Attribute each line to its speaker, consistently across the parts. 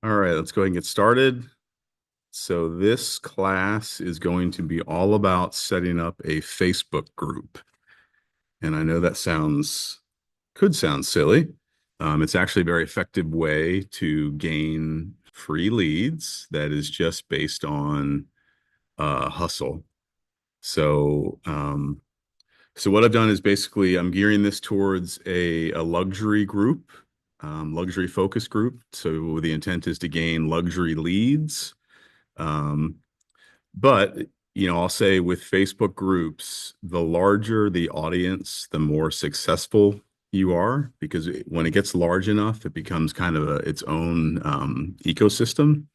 Speaker 1: All right, let's go ahead and get started. So this class is going to be all about setting up a Facebook group. And I know that could sound silly. It's actually a very effective way to gain free leads that is just based on hustle. So, so what I've done is basically I'm gearing this towards a luxury group, luxury focus group. So the intent is to gain luxury leads. Um, but I'll say with Facebook groups, the larger the audience, the more successful you are, because when it gets large enough, it becomes kind of its own ecosystem,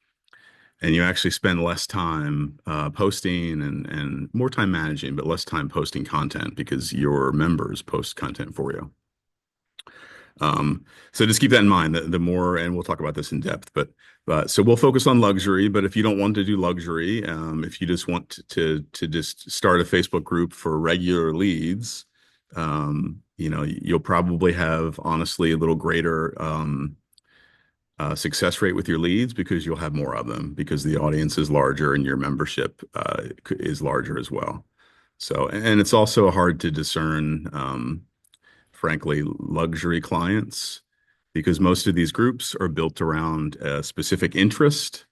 Speaker 1: and you actually spend less time posting and more time managing, but less time posting content because your members post content for you. So just keep that in mind. The more, and we'll talk about this in depth, but so we'll focus on luxury. But if you don't want to do luxury, if you just want to just start a Facebook group for regular leads, you'll probably have honestly a little greater success rate with your leads because you'll have more of them because the audience is larger and your membership is larger as well. So, and it's also hard to discern. Frankly, luxury clients because most of these groups are built around a specific interest.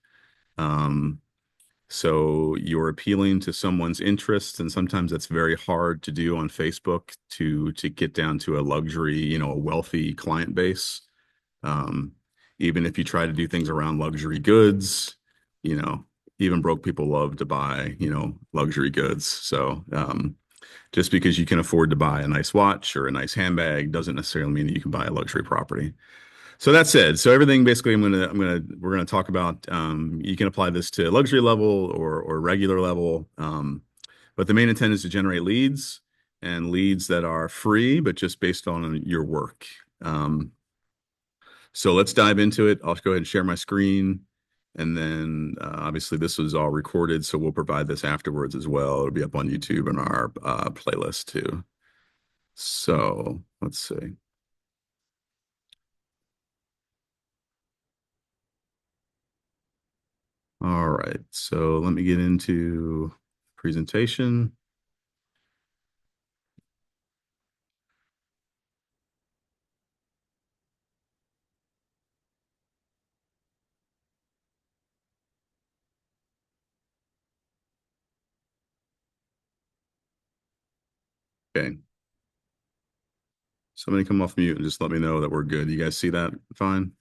Speaker 1: Um, so you're appealing to someone's interests, and sometimes that's very hard to do on Facebook to get down to a luxury, a wealthy client base. Um, Even if you try to do things around luxury goods, you know, even broke people love to buy, luxury goods. So just because you can afford to buy a nice watch or a nice handbag doesn't necessarily mean that you can buy a luxury property. So that said, so everything basically we're gonna talk about. You can apply this to luxury level or regular level, but the main intent is to generate leads and leads that are free, but just based on your work. So let's dive into it. I'll go ahead and share my screen. And then obviously this was all recorded, so we'll provide this afterwards as well. It'll be up on YouTube and our playlist too. So let's see. All right. So let me get into presentation. Okay. Somebody come off mute and just let me know that we're good. You guys see that fine?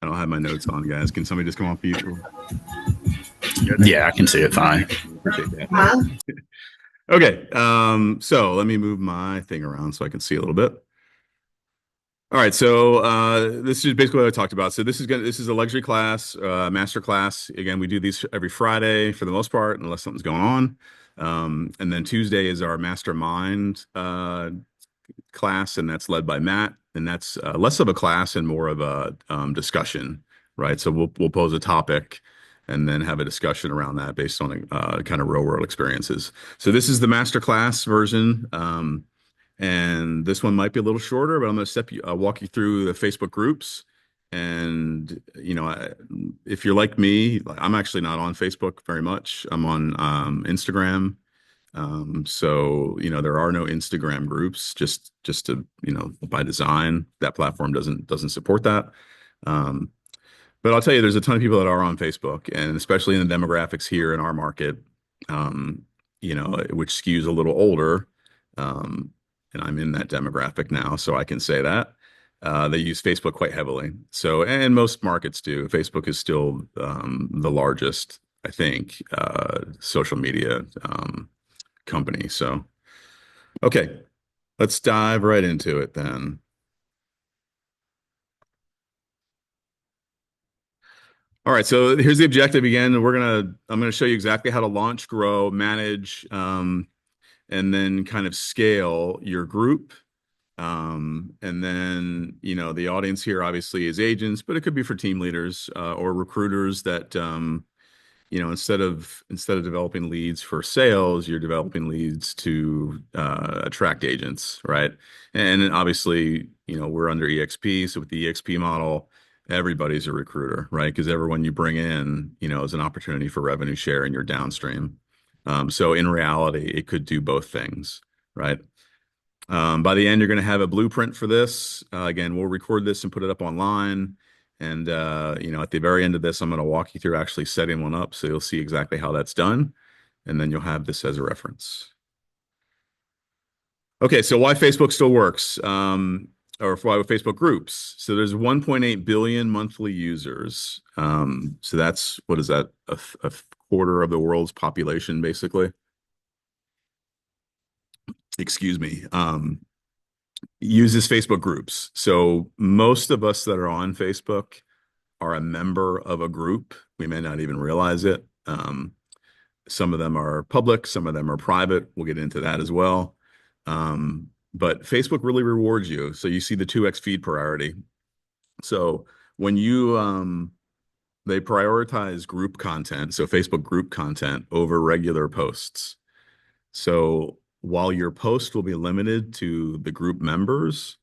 Speaker 1: I don't have my notes on, guys. Can somebody just come off mute? Good.
Speaker 2: Yeah, I can see it fine.
Speaker 1: Appreciate that. Okay. So let me move my thing around so I can see a little bit. All right, so this is basically what I talked about. So this is a luxury class, master class. Again, we do these every Friday for the most part, unless something's going on. And then Tuesday is our mastermind class, and that's led by Matt. And that's less of a class and more of a discussion, right? So we'll pose a topic and then have a discussion around that based on kind of real world experiences. So this is the master class version. And this one might be a little shorter, but I'm going to walk you through the Facebook groups. And if you're like me, I'm actually not on Facebook very much. I'm on Instagram. So there are no Instagram groups. Just to by design, that platform doesn't support that. Um, but I'll tell you, there's a ton of people that are on Facebook, and especially in the demographics here in our market, um, which skews a little older. Um, and I'm in that demographic now, so I can say that. They use Facebook quite heavily. So, and most markets do. Facebook is still the largest, I think, social media company. So, okay, let's dive right into it then. All right, so here's the objective again. I'm gonna show you exactly how to launch, grow, manage, and then kind of scale your group. And then, the audience here obviously is agents, but it could be for team leaders or recruiters that instead of developing leads for sales, you're developing leads to attract agents, right? And then obviously, we're under EXP, so with the EXP model, everybody's a recruiter, right? Because everyone you bring in, is an opportunity for revenue share in your downstream. So in reality, it could do both things, right? By the end, you're going to have a blueprint for this. Again, we'll record this and put it up online. And at the very end of this, I'm going to walk you through actually setting one up, so you'll see exactly how that's done, and then you'll have this as a reference. Okay, so why Facebook still works, or why Facebook groups? So there's 1.8 billion monthly users. So that's, what is that? A quarter of the world's population, basically. Excuse me. Uses Facebook groups. So most of us that are on Facebook are a member of a group. We may not even realize it. Some of them are public, some of them are private. We'll get into that as well. But Facebook really rewards you. So you see the 2x feed priority. So when they prioritize group content, so Facebook group content over regular posts. So while your post will be limited to the group members,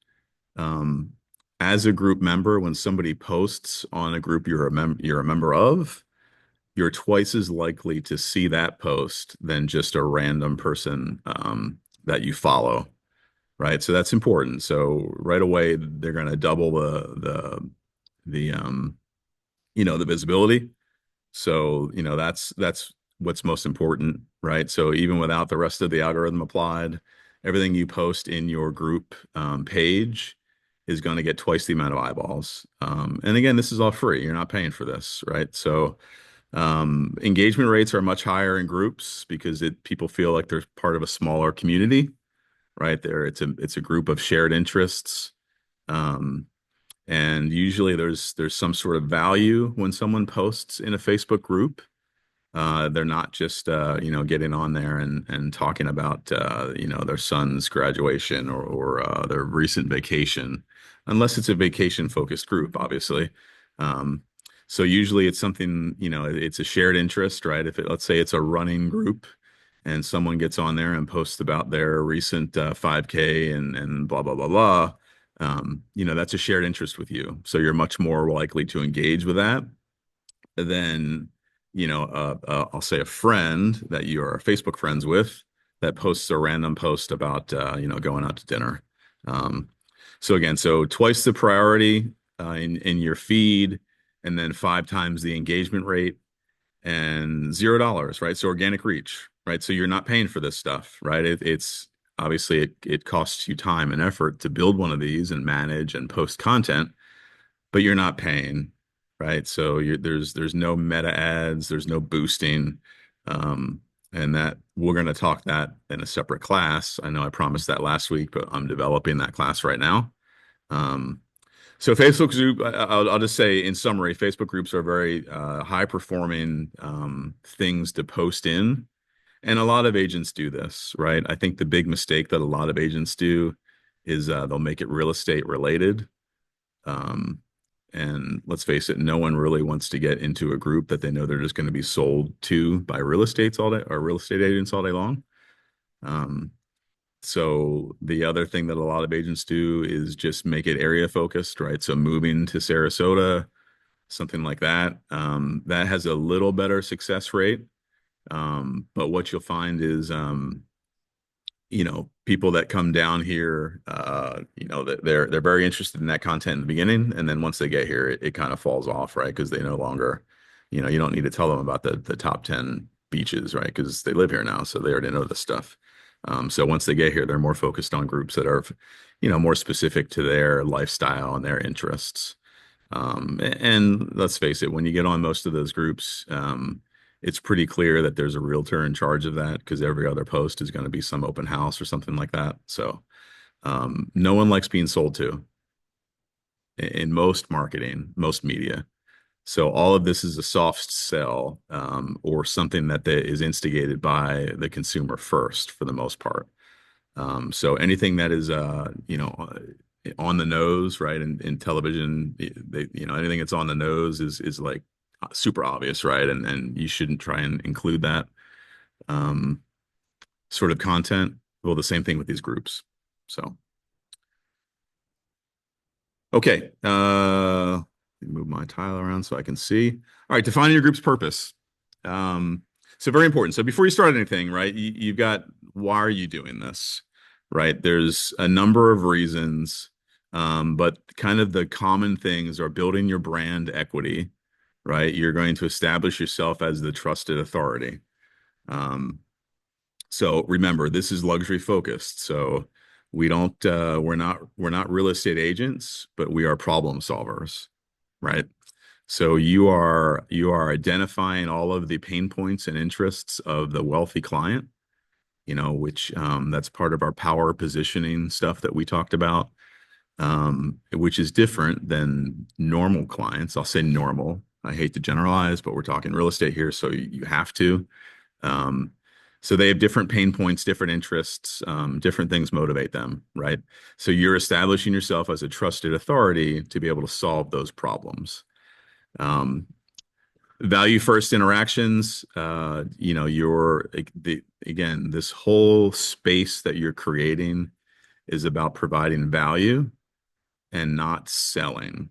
Speaker 1: as a group member, when somebody posts on a group you're a member of, you're twice as likely to see that post than just a random person that you follow, right? So that's important. So right away, they're going to double the visibility. So that's what's most important, right? So even without the rest of the algorithm applied, everything you post in your group page is going to get twice the amount of eyeballs. And again, this is all free. You're not paying for this, right? So engagement rates are much higher in groups because people feel like they're part of a smaller community, right? It's a group of shared interests. And usually there's some sort of value when someone posts in a Facebook group. They're not just getting on there and talking about their son's graduation or their recent vacation, unless it's a vacation focused group, obviously. So usually it's something, it's a shared interest, right? Let's say it's a running group and someone gets on there and posts about their recent 5K and blah blah blah blah, that's a shared interest with you, so you're much more likely to engage with that than I'll say a friend that you are Facebook friends with that posts a random post about going out to dinner. So again, twice the priority in your feed, and then 5 times the engagement rate, and $0, right? So organic reach, right? So you're not paying for this stuff, right? It's obviously it costs you time and effort to build one of these and manage and post content, but you're not paying, right? So there's no meta ads, there's no boosting, and that we're going to talk that in a separate class. I know I promised that last week, but I'm developing that class right now. So Facebook group, I'll just say in summary, Facebook groups are very high performing things to post in. And a lot of agents do this, right? I think the big mistake that a lot of agents do is they'll make it real estate related. And let's face it, no one really wants to get into a group that they know they're just going to be sold to by real estates all day or real estate agents all day long. So the other thing that a lot of agents do is just make it area focused, right? So moving to Sarasota, something like that, that has a little better success rate. But what you'll find is, people that come down here, that they're very interested in that content in the beginning, and then once they get here, it kind of falls off, right? Because they no longer, you don't need to tell them about the top 10 beaches, right? Because they live here now, so they already know this stuff. So once they get here, they're more focused on groups that are, more specific to their lifestyle and their interests. And let's face it, when you get on most of those groups, it's pretty clear that there's a realtor in charge of that because every other post is going to be some open house or something like that. So no one likes being sold to in most marketing, most media. So all of this is a soft sell, or something that is instigated by the consumer first for the most part. So anything that is, on the nose, right? In television, anything that's on the nose is like super obvious, right? And you shouldn't try and include that um, sort of content. Well, the same thing with these groups. So, okay. Let me move my tile around so I can see. All right, defining your group's purpose. Um, so very important. So before you start anything, right, you've got why are you doing this, right? There's a number of reasons, but kind of the common things are building your brand equity, right? You're going to establish yourself as the trusted authority. Um, so remember, this is luxury focused. So we're not real estate agents, but we are problem solvers, right? So you are identifying all of the pain points and interests of the wealthy client, which that's part of our power positioning stuff that we talked about, which is different than normal clients. I'll say normal. I hate to generalize, but we're talking real estate here, so you have to. Um, so they have different pain points, different interests, different things motivate them, right? So you're establishing yourself as a trusted authority to be able to solve those problems. Um, Value first interactions, again, this whole space that you're creating is about providing value and not selling,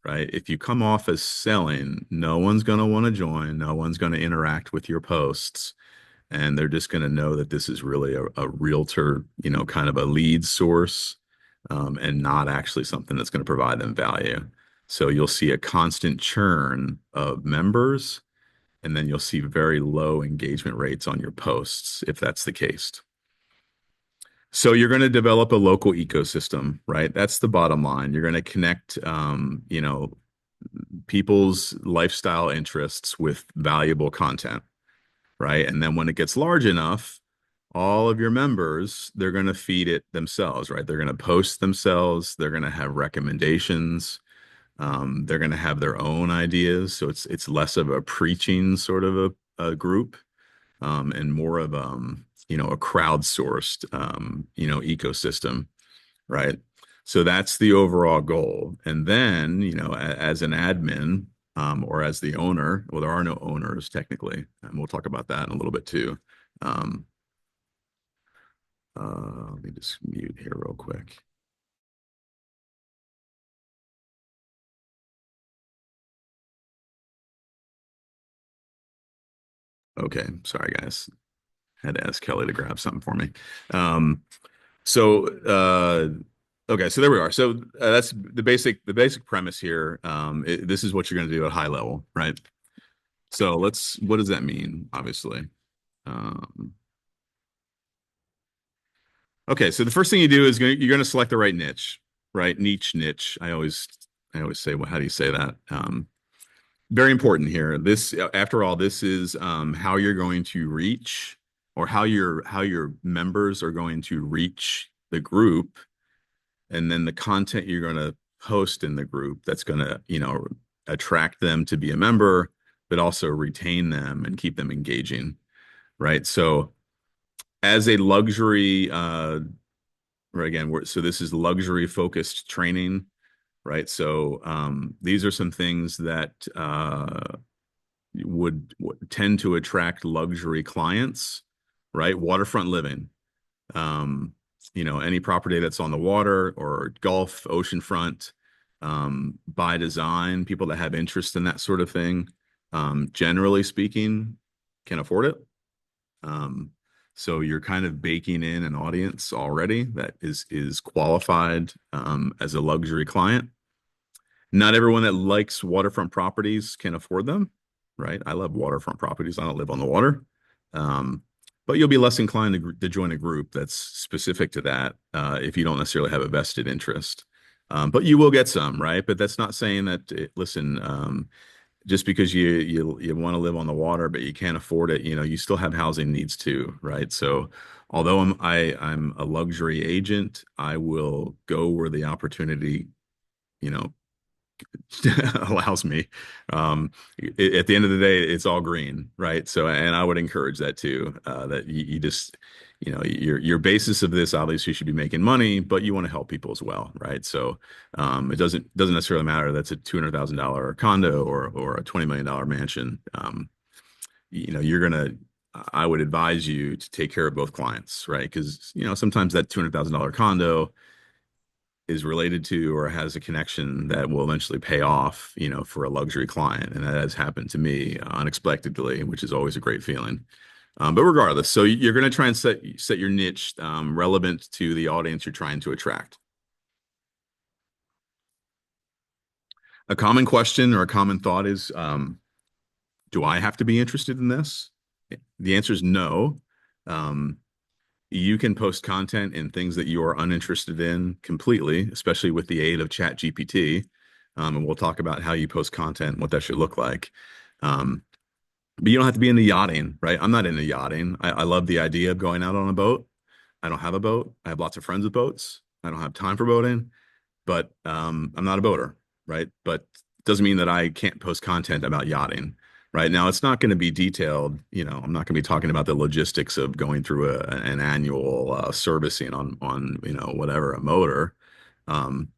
Speaker 1: right? If you come off as selling, no one's going to want to join, no one's going to interact with your posts, and they're just going to know that this is really a realtor, kind of a lead source, and not actually something that's going to provide them value. So you'll see a constant churn of members, and then you'll see very low engagement rates on your posts if that's the case. So you're going to develop a local ecosystem, right? That's the bottom line. You're going to connect, people's lifestyle interests with valuable content, right? And then when it gets large enough, all of your members, they're going to feed it themselves, right? They're going to post themselves. They're going to have recommendations. They're going to have their own ideas. So it's less of a preaching sort of a group, and more of a crowdsourced ecosystem, right? So that's the overall goal. And then, as an admin, or as the owner, well, there are no owners technically, and we'll talk about that in a little bit too. Um, Let me just mute here real quick. Okay, sorry guys. Had to ask Kelly to grab something for me. Um, so okay, so there we are. So that's the basic premise here. This is what you're going to do at high level, right? So what does that mean? Obviously. Um, okay, so the first thing you do is you're going to select the right niche, right? Niche. I always say, well, how do you say that? Very important here. After all, this is how you're going to reach, or how your members are going to reach the group, and then the content you're going to post in the group that's going to, attract them to be a member, but also retain them and keep them engaging, right? So as a luxury, right, again, so this is luxury focused training, right? So these are some things that would tend to attract luxury clients, right? Waterfront living, any property that's on the water or Gulf, oceanfront, by design, people that have interest in that sort of thing, generally speaking, can afford it. So you're kind of baking in an audience already that is qualified as a luxury client. Not everyone that likes waterfront properties can afford them, right? I love waterfront properties. I don't live on the water. Um, but you'll be less inclined to join a group that's specific to that, if you don't necessarily have a vested interest. But you will get some, right? But that's not saying that, listen, just because you want to live on the water, but you can't afford it, you still have housing needs too, right? So although I'm a luxury agent, I will go where the opportunity, you know, allows me. At the end of the day, it's all green, right? So, and I would encourage that too. That you just your basis of this obviously should be making money, but you want to help people as well, right? So it doesn't necessarily matter that's a $200,000 condo or a $20 million mansion. You're gonna I would advise you to take care of both clients, right? Because sometimes that $200,000 condo is related to or has a connection that will eventually pay off, for a luxury client, and that has happened to me unexpectedly, which is always a great feeling. But regardless, so you're going to try and set your niche relevant to the audience you're trying to attract. A common question or a common thought is, do I have to be interested in this? The answer is no. Um, you can post content in things that you are uninterested in completely, especially with the aid of Chat GPT. And we'll talk about how you post content and what that should look like. But you don't have to be into yachting, right? I'm not into yachting. I love the idea of going out on a boat. I don't have a boat. I have lots of friends with boats. I don't have time for boating, but I'm not a boater, right? But it doesn't mean that I can't post content about yachting. Right now, it's not going to be detailed. I'm not going to be talking about the logistics of going through an annual servicing on whatever a motor. Um,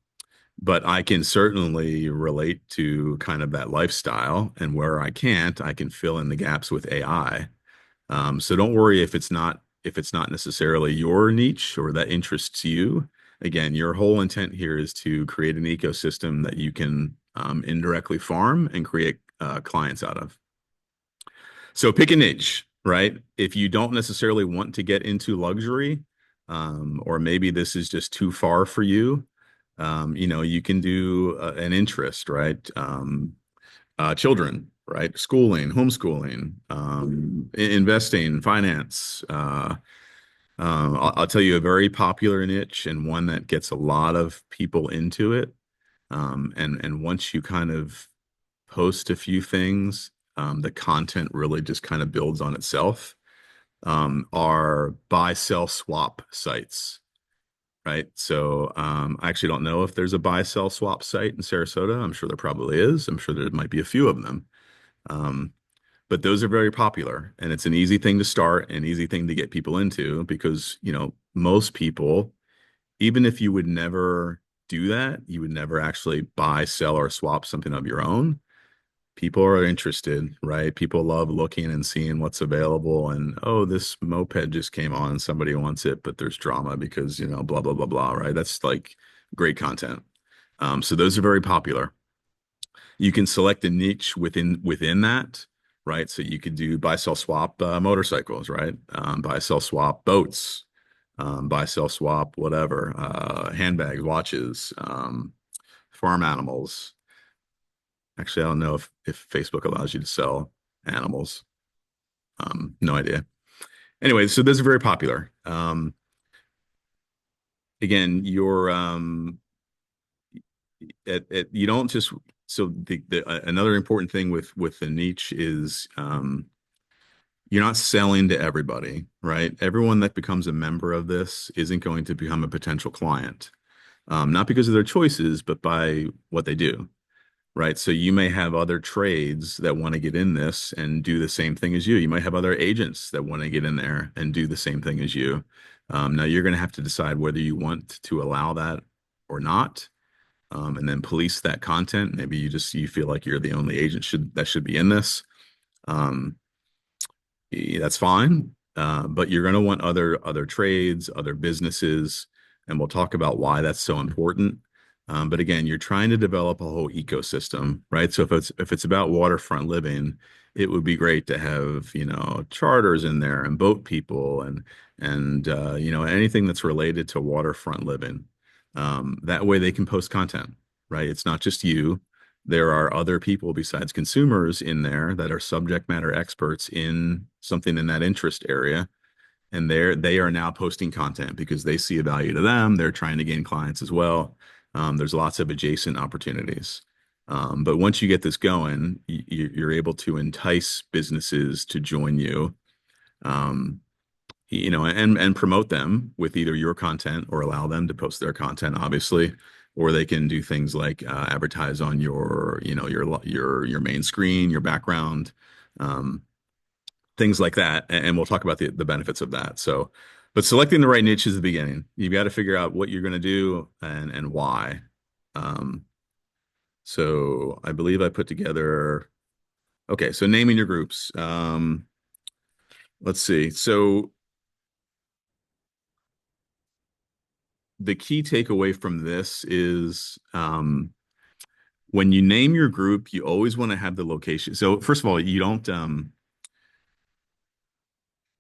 Speaker 1: but I can certainly relate to kind of that lifestyle, and where I can't, I can fill in the gaps with AI. So don't worry if it's not necessarily your niche or that interests you. Again, your whole intent here is to create an ecosystem that you can indirectly farm and create clients out of. So pick a niche, right? If you don't necessarily want to get into luxury, or maybe this is just too far for you, you can do an interest, right? Children, right? Schooling, homeschooling, investing, finance. I'll tell you a very popular niche and one that gets a lot of people into it. And once you kind of post a few things, the content really just kind of builds on itself. Are buy, sell, swap sites, right? So I actually don't know if there's a buy, sell, swap site in Sarasota. I'm sure there probably is. I'm sure there might be a few of them. Um, but those are very popular, and it's an easy thing to start, an easy thing to get people into because, most people, even if you would never do that, you would never actually buy, sell, or swap something of your own. People are interested, right? People love looking and seeing what's available. And oh, this moped just came on. Somebody wants it, but there's drama because, blah, blah, blah, blah, right? That's like great content. So those are very popular. You can select a niche within that, right? So you could do buy, sell, swap motorcycles, right? Buy, sell, swap boats, buy, sell, swap, whatever, handbags, watches, farm animals. Actually, I don't know if Facebook allows you to sell animals. No idea. Anyway, so those are very popular. Again, you don't just so another important thing with the niche is you're not selling to everybody, right? Everyone that becomes a member of this isn't going to become a potential client, not because of their choices, but by what they do. Right. So you may have other trades that want to get in this and do the same thing as you. You might have other agents that want to get in there and do the same thing as you. Now you're going to have to decide whether you want to allow that or not, and then police that content. Maybe you feel like you're the only agent that should be in this. Um, that's fine. But you're going to want other trades, other businesses, and we'll talk about why that's so important. But again, you're trying to develop a whole ecosystem, right? So if it's about waterfront living, it would be great to have, charters in there and boat people and anything that's related to waterfront living. That way they can post content, right? It's not just you. There are other people besides consumers in there that are subject matter experts in something in that interest area. And they are now posting content because they see a value to them. They're trying to gain clients as well. There's lots of adjacent opportunities. But once you get this going, you're able to entice businesses to join you, and promote them with either your content or allow them to post their content, obviously, or they can do things like advertise on your main screen, your background, things like that. And we'll talk about the benefits of that. So, But selecting the right niche is the beginning. You've got to figure out what you're going to do and why. Um, so I believe I put together. Okay, so naming your groups. Let's see. So the key takeaway from this is when you name your group, you always want to have the location. So first of all, you don't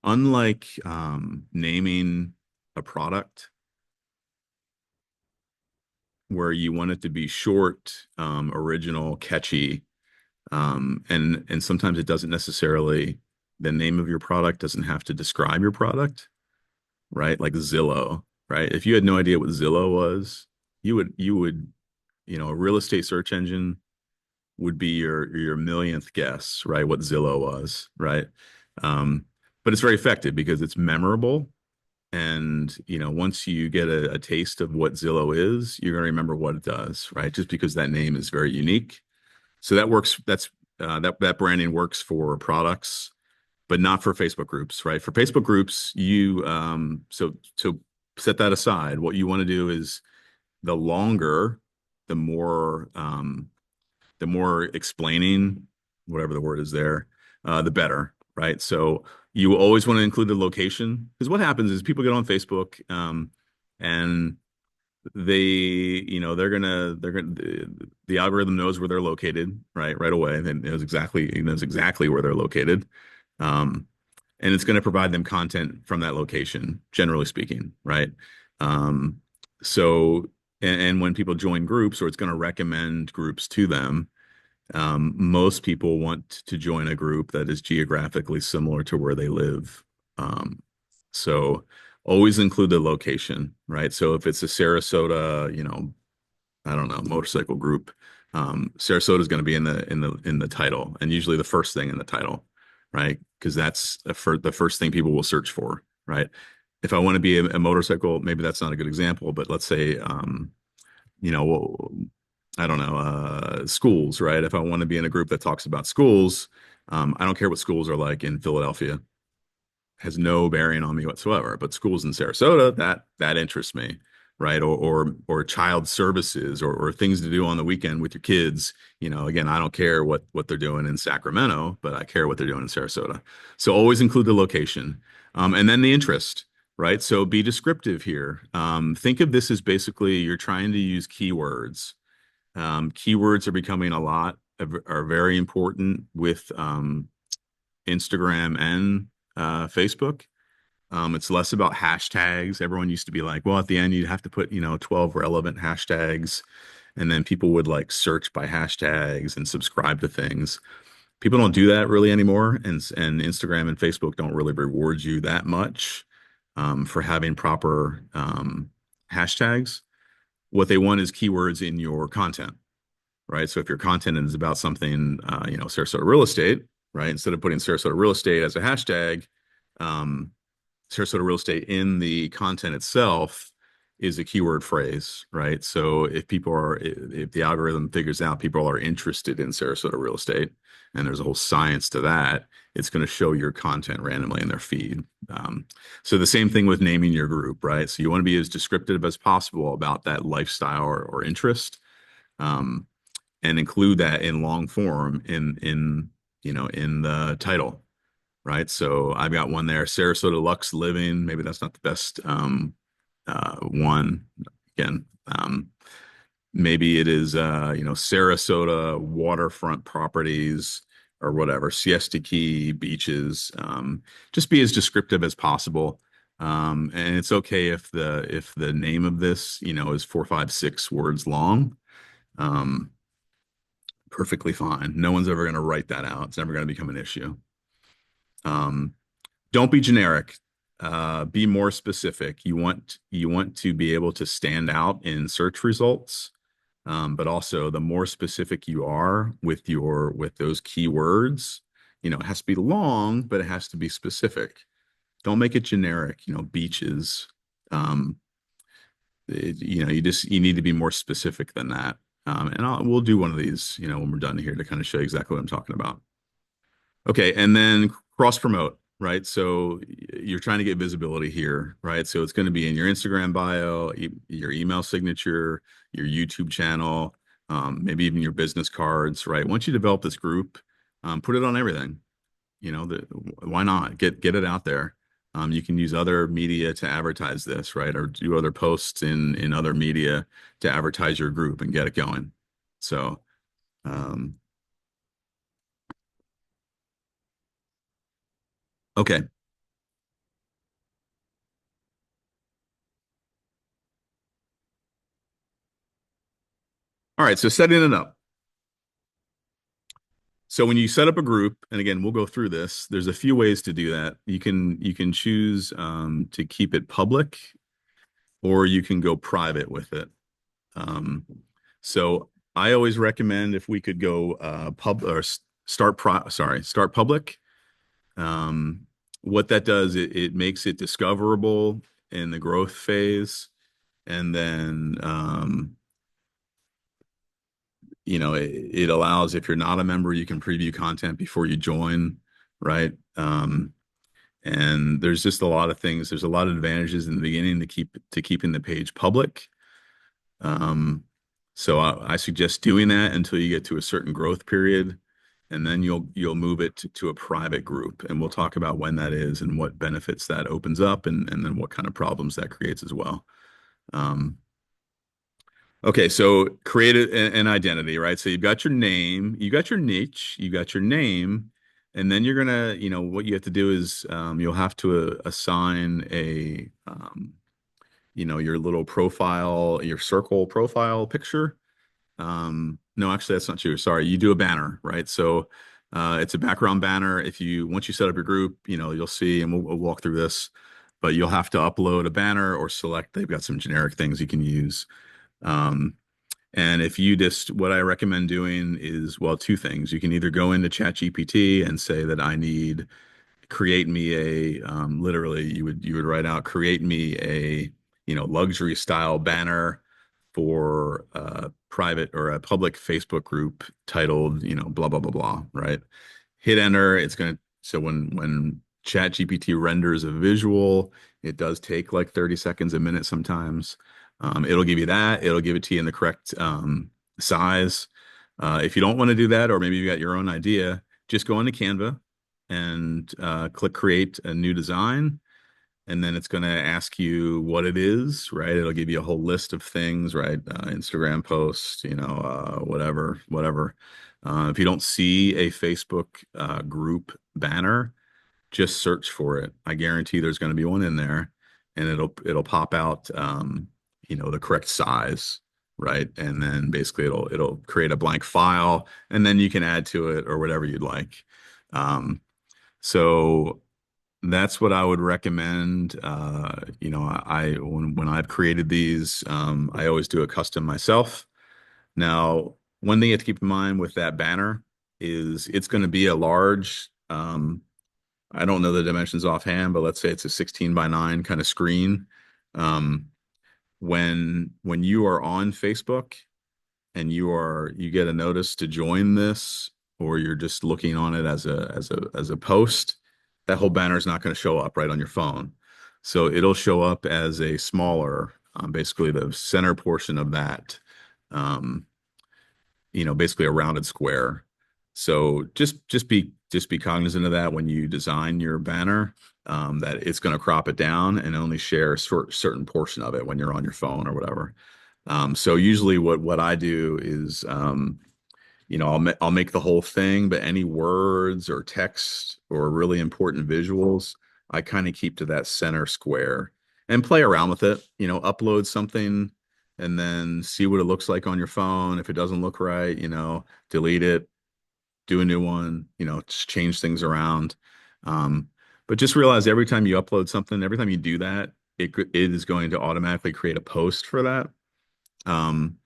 Speaker 1: unlike naming a product where you want it to be short, original, catchy, and sometimes it doesn't necessarily, the name of your product doesn't have to describe your product, right? Like Zillow, right? If you had no idea what Zillow was, you would, a real estate search engine would be your millionth guess, right? What Zillow was, right? Um, but it's very effective because it's memorable. And once you get a taste of what Zillow is, you're going to remember what it does, right? Just because that name is very unique. So that works. That branding works for products, but not for Facebook groups, right? For Facebook groups, you so set that aside. What you want to do is the longer, the more the more explaining, whatever the word is there, the better, right? So you always want to include the location because what happens is people get on Facebook and they're gonna the algorithm knows where they're located, right away. And it knows exactly where they're located. Um, and it's going to provide them content from that location, generally speaking, right? Um, so and when people join groups, or it's going to recommend groups to them, most people want to join a group that is geographically similar to where they live. So always include the location, right? So if it's a Sarasota, I don't know, motorcycle group, Sarasota is going to be in the title, and usually the first thing in the title, right? Because that's the first thing people will search for, right? If I want to be a motorcycle, maybe that's not a good example, but let's say well, I don't know, schools, right? If I want to be in a group that talks about schools, I don't care what schools are like in Philadelphia. Has no bearing on me whatsoever. But schools in Sarasota, that interests me, right? Or child services or things to do on the weekend with your kids. Again, I don't care what they're doing in Sacramento, but I care what they're doing in Sarasota. So always include the location, and then the interest. Right. So be descriptive here. Think of this as basically you're trying to use keywords. Keywords are becoming are very important with Instagram and Facebook. It's less about hashtags. Everyone used to be like, well, at the end, you'd have to put, 12 relevant hashtags. And then people would like search by hashtags and subscribe to things. People don't do that really anymore. And Instagram and Facebook don't really reward you that much for having proper hashtags. What they want is keywords in your content, right? So if your content is about something, Sarasota real estate, right? Instead of putting Sarasota real estate as a hashtag, um, Sarasota real estate in the content itself is a keyword phrase, right? So if the algorithm figures out people are interested in Sarasota real estate, and there's a whole science to that, it's going to show your content randomly in their feed. So the same thing with naming your group, right? So you want to be as descriptive as possible about that lifestyle or interest, and include that in long form in the title, right? So I've got one there, Sarasota Lux Living. Maybe that's not the best one. Again, maybe it is Sarasota waterfront properties or whatever, Siesta Key beaches. Just be as descriptive as possible. And it's okay if the name of this is 4, 5, 6 words long. Perfectly fine. No one's ever going to write that out. It's never going to become an issue. Um, don't be generic. Be more specific. You want to be able to stand out in search results, but also the more specific you are with those keywords, it has to be long, but it has to be specific. Don't make it generic. Beaches. You need to be more specific than that. And we'll do one of these, when we're done here to kind of show you exactly what I'm talking about. Okay, and then cross promote. right? So you're trying to get visibility here, right? So it's going to be in your Instagram bio, your email signature, your YouTube channel, maybe even your business cards, right? Once you develop this group, put it on everything. Why not get it out there? You can use other media to advertise this, right? Or do other posts in other media to advertise your group and get it going. So, um, okay. All right. So setting it up. So when you set up a group, and again, we'll go through this, there's a few ways to do that. You can choose to keep it public, or you can go private with it. Um, so I always recommend if we could go pub or start public. Um, what that does, it makes it discoverable in the growth phase, and then it allows, if you're not a member, you can preview content before you join, right? And there's just a lot of things. There's a lot of advantages in the beginning to keeping the page public. Um, so I suggest doing that until you get to a certain growth period, and then you'll move it to a private group, and we'll talk about when that is and what benefits that opens up, and then what kind of problems that creates as well. Um, Okay, so create an identity, right? So you've got your name, you got your niche, you got your name, and then you're gonna, what you have to do is you'll have to assign your little profile, your circle profile picture. No, actually, that's not true. Sorry, you do a banner, right? So it's a background banner. Once you set up your group, you'll see, and we'll walk through this, but you'll have to upload a banner or select. They've got some generic things you can use. Um, and if you just, what I recommend doing is, well, two things. You can either go into ChatGPT and say that I need create me literally you would write out, create me a, luxury style banner for a private or a public Facebook group titled, blah, blah, blah, blah, right? Hit enter. So when ChatGPT renders a visual, it does take like 30 seconds, a minute sometimes. It'll give you that. It'll give it to you in the correct size. If you don't want to do that, or maybe you got your own idea, just go into Canva and click create a new design. And then it's going to ask you what it is, right? It'll give you a whole list of things, right? Instagram posts, whatever, whatever. If you don't see a Facebook group banner, just search for it. I guarantee there's going to be one in there, and it'll pop out, the correct size, right? And then basically it'll create a blank file, and then you can add to it or whatever you'd like. So that's what I would recommend. When I've created these, I always do a custom myself. Now, one thing you have to keep in mind with that banner is it's going to be a large, I don't know the dimensions offhand, but let's say it's a 16 by 9 kind of screen. Um, when you are on Facebook and you get a notice to join this, or you're just looking on it as a post, that whole banner is not going to show up right on your phone. So it'll show up as a smaller, basically the center portion of that. Um, basically a rounded square. So just be cognizant of that when you design your banner, that it's going to crop it down and only share a certain portion of it when you're on your phone or whatever. So usually what I do is, I'll make the whole thing, but any words or text or really important visuals, I kind of keep to that center square and play around with it. Upload something and then see what it looks like on your phone. If it doesn't look right, delete it, do a new one, just change things around. Um, but just realize every time you upload something, every time you do that, it is going to automatically create a post for that. Um,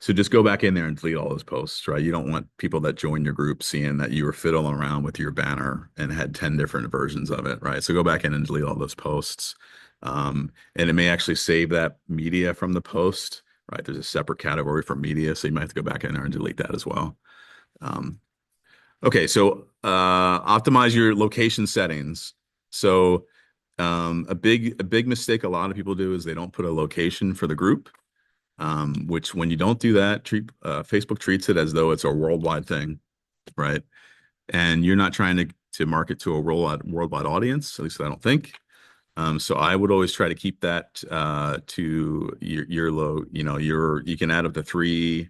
Speaker 1: so just go back in there and delete all those posts, right? You don't want people that join your group seeing that you were fiddling around with your banner and had 10 different versions of it, right? So go back in and delete all those posts. And it may actually save that media from the post, right? There's a separate category for media, so you might have to go back in there and delete that as well. Okay, so optimize your location settings. So a big mistake a lot of people do is they don't put a location for the group. Which when you don't do that, Facebook treats it as though it's a worldwide thing, right? And you're not trying to market to a worldwide audience, at least I don't think. So I would always try to keep that to your low, you can add up to three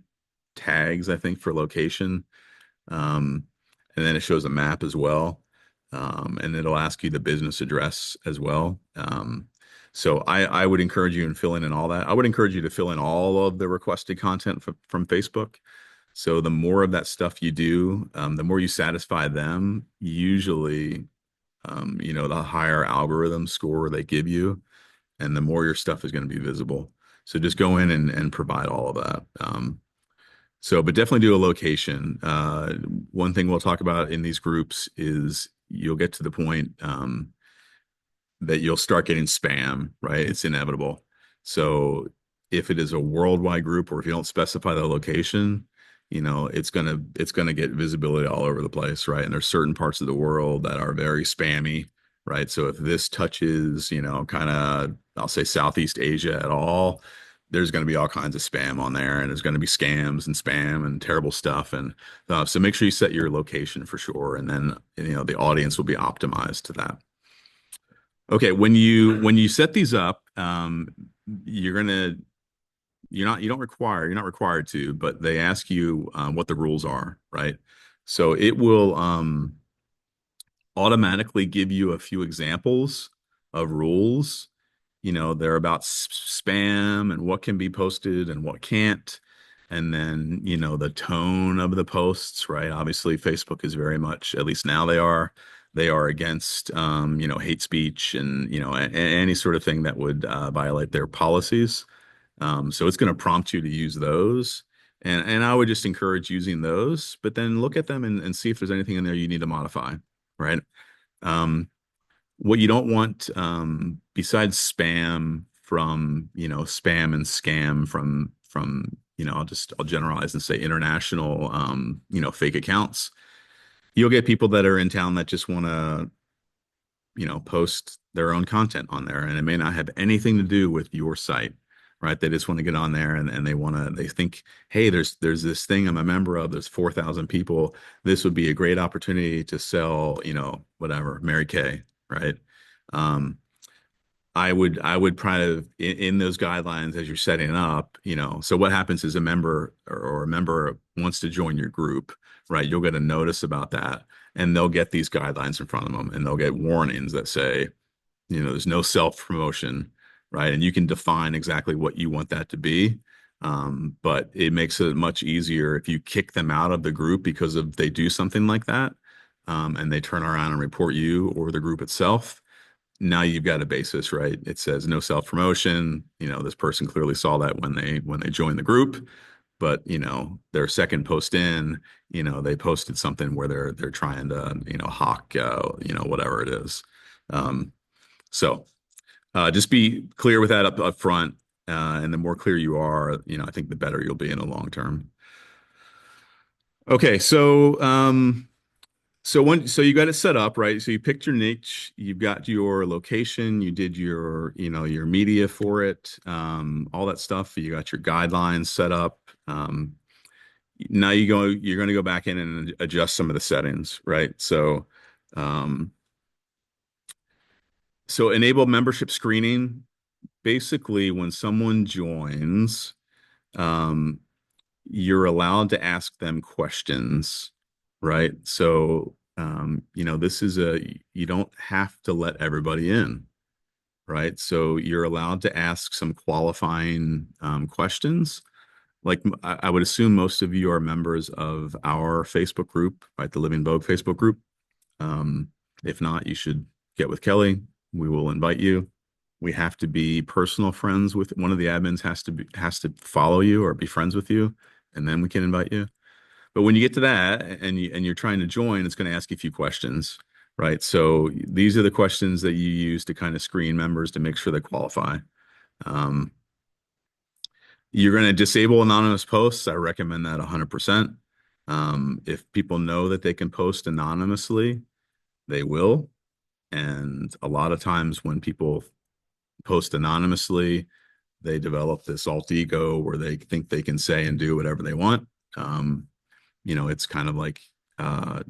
Speaker 1: tags, I think, for location. Um, and then it shows a map as well. And it'll ask you the business address as well. So I would encourage you in filling in all that. I would encourage you to fill in all of the requested content from Facebook. So the more of that stuff you do, the more you satisfy them, usually, the higher algorithm score they give you, and the more your stuff is going to be visible. So just go in and provide all of that. But definitely do a location. One thing we'll talk about in these groups is you'll get to the point that you'll start getting spam, right? It's inevitable. So if it is a worldwide group, or if you don't specify the location, it's gonna get visibility all over the place, right? And there's certain parts of the world that are very spammy, right? So if this touches, kind of, I'll say Southeast Asia at all, there's going to be all kinds of spam on there, and there's going to be scams and spam and terrible stuff. And so make sure you set your location for sure, and then the audience will be optimized to that. Okay, when you set these up, you're gonna you're not required to, but they ask you what the rules are, right? So it will automatically give you a few examples of rules. They're about spam and what can be posted and what can't. And then, the tone of the posts, right? Obviously, Facebook is very much, at least now they are against, hate speech and, any sort of thing that would violate their policies. So it's going to prompt you to use those. And I would just encourage using those, but then look at them and see if there's anything in there you need to modify, right? Um, what you don't want, besides spam and scam from, I'll generalize and say international, fake accounts. You'll get people that are in town that just want to, post their own content on there, and it may not have anything to do with your site, right? They just want to get on there, and they think, hey, there's this thing I'm a member of. There's 4,000 people. This would be a great opportunity to sell, whatever, Mary Kay, right? Um, I would kind of in those guidelines as you're setting it up, so what happens is a member or a member wants to join your group, right? You'll get a notice about that, and they'll get these guidelines in front of them, and they'll get warnings that say, there's no self-promotion, right? And you can define exactly what you want that to be. But it makes it much easier if you kick them out of the group because of they do something like that, and they turn around and report you or the group itself. Now you've got a basis, right? It says no self-promotion. This person clearly saw that when they joined the group, but their second post in, they posted something where they're trying to, hawk, whatever it is. Um, so just be clear with that up front, and the more clear you are, I think the better you'll be in the long term. Okay, so you got it set up, right? So you picked your niche, you've got your location, you did your media for it, all that stuff. You got your guidelines set up. Now you're going to go back in and adjust some of the settings, right? Um, so enable membership screening. Basically, when someone joins, um, you're allowed to ask them questions, right? So, you don't have to let everybody in, right? So you're allowed to ask some qualifying questions. Like I would assume most of you are members of our Facebook group, right? The Living Vogue Facebook group. Um, if not, you should get with Kelly. We will invite you. We have to be personal friends with one of the admins has to follow you or be friends with you, and then we can invite you. But when you get to that and you're trying to join, it's going to ask you a few questions, right? So these are the questions that you use to kind of screen members to make sure they qualify. Um, you're going to disable anonymous posts. I recommend that 100%. If people know that they can post anonymously, they will. And a lot of times when people post anonymously, they develop this alt ego where they think they can say and do whatever they want. Um, it's kind of like, uh,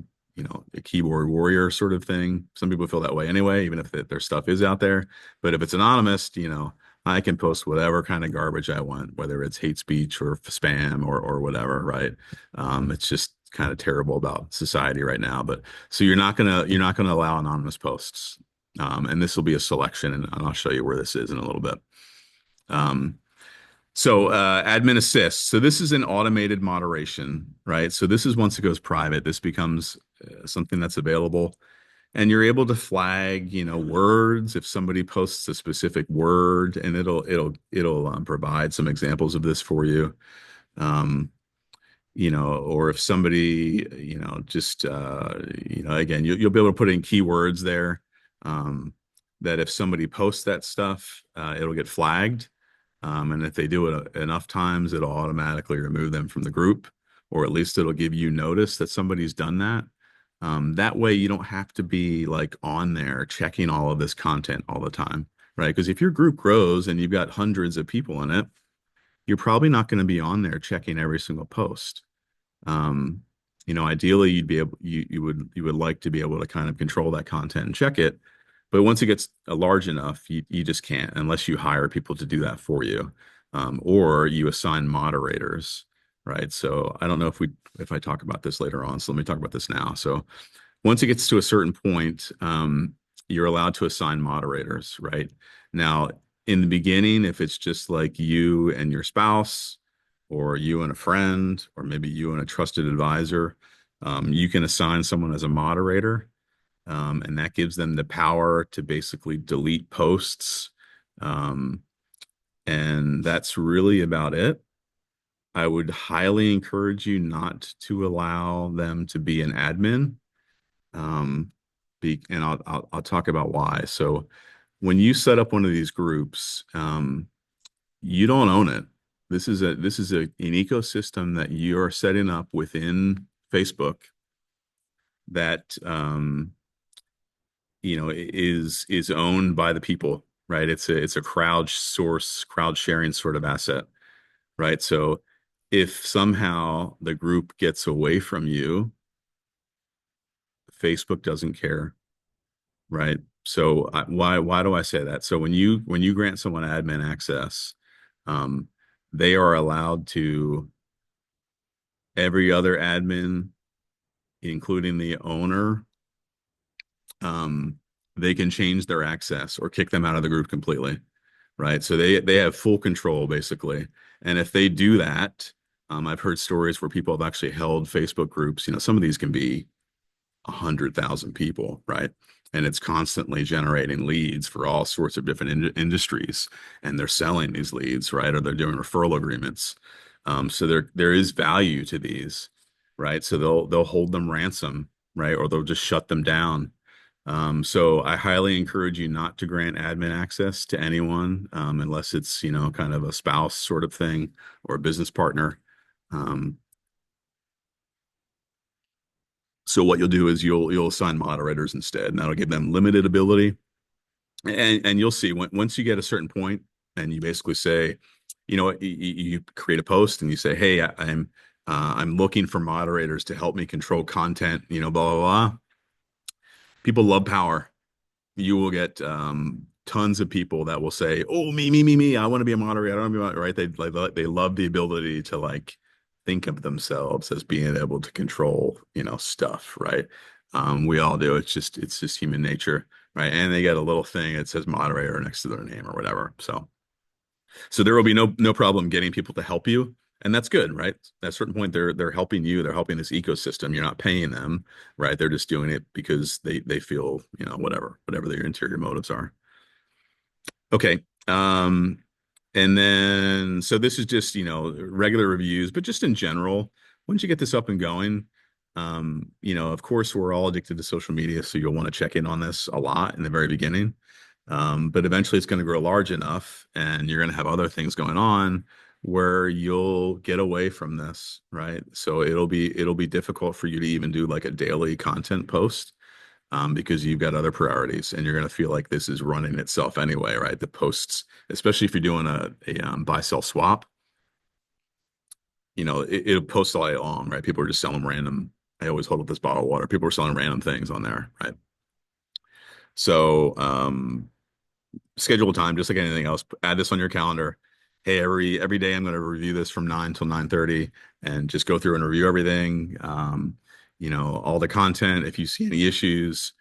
Speaker 1: a keyboard warrior sort of thing. Some people feel that way anyway, even if their stuff is out there. But if it's anonymous, I can post whatever kind of garbage I want, whether it's hate speech or spam or whatever, right? It's just kind of terrible about society right now. But so you're not gonna allow anonymous posts. And this will be a selection, and I'll show you where this is in a little bit. Um, admin assist. So this is an automated moderation, right? So this is once it goes private, this becomes something that's available, and you're able to flag, words if somebody posts a specific word, and it'll provide some examples of this for you. Um, or if somebody, just again, you'll be able to put in keywords there. Um, that if somebody posts that stuff, it'll get flagged. And if they do it enough times, it'll automatically remove them from the group, or at least it'll give you notice that somebody's done that. That way, you don't have to be like on there checking all of this content all the time, right? Because if your group grows and you've got hundreds of people in it, you're probably not going to be on there checking every single post. Um, Ideally, you would like to be able to kind of control that content and check it. But once it gets large enough, you just can't unless you hire people to do that for you, or you assign moderators, right? So I don't know if I talk about this later on. So let me talk about this now. So once it gets to a certain point, you're allowed to assign moderators, right? Now, in the beginning, if it's just like you and your spouse, or you and a friend, or maybe you and a trusted advisor, you can assign someone as a moderator, and that gives them the power to basically delete posts. Um, and that's really about it. I would highly encourage you not to allow them to be an admin. Um, and I'll talk about why. So when you set up one of these groups, you don't own it. This is an ecosystem that you are setting up within Facebook that is owned by the people, right? It's a crowd sharing sort of asset, right? So if somehow the group gets away from you, Facebook doesn't care, right? So why do I say that? So when you grant someone admin access, um, they are allowed to every other admin, including the owner, um, they can change their access or kick them out of the group completely, right? So they have full control basically. And if they do that, I've heard stories where people have actually held Facebook groups. Some of these can be 100,000 people, right? And it's constantly generating leads for all sorts of different industries, and they're selling these leads, right? Or they're doing referral agreements. So there is value to these, right? So they'll hold them ransom, right? Or they'll just shut them down. So I highly encourage you not to grant admin access to anyone, unless it's, kind of a spouse sort of thing or a business partner. Um, so what you'll do is you'll assign moderators instead, and that'll give them limited ability. And you'll see once you get a certain point, and you basically say, you create a post and you say, hey, I'm looking for moderators to help me control content, blah blah blah. People love power. You will get tons of people that will say, "Oh, me, I want to be a moderator. I don't want to be right." They love the ability to like think of themselves as being able to control, stuff, right? We all do. It's just human nature, right? And they get a little thing that says moderator next to their name or whatever. So there will be no problem getting people to help you. And that's good, right? At a certain point, they're helping you. They're helping this ecosystem. You're not paying them, right? They're just doing it because they feel, whatever their interior motives are. Okay. And then so this is just, regular reviews, but just in general, once you get this up and going, of course, we're all addicted to social media, so you'll want to check in on this a lot in the very beginning. But eventually it's going to grow large enough and you're going to have other things going on where you'll get away from this, right? So it'll be difficult for you to even do like a daily content post. because you've got other priorities and you're going to feel like this is running itself anyway, right? The posts, especially if you're doing a buy sell swap, it'll post all day long, right? People are just selling random. I always hold up this bottle of water. People are selling random things on there, right? So schedule time, just like anything else. Add this on your calendar. Hey, every day I'm going to review this from 9 till 9:30 and just go through and review everything. All the content, if you see any issues,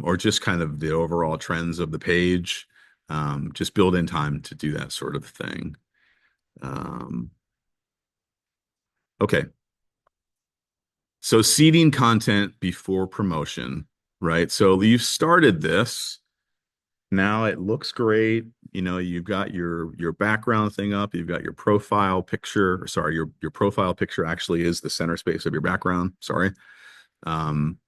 Speaker 1: or just kind of the overall trends of the page, just build in time to do that sort of thing. Um, okay. So seeding content before promotion, right? So you've started this. Now it looks great. You've got your background thing up. You've got your profile picture. Sorry, your profile picture actually is the center space of your background. Sorry. Um,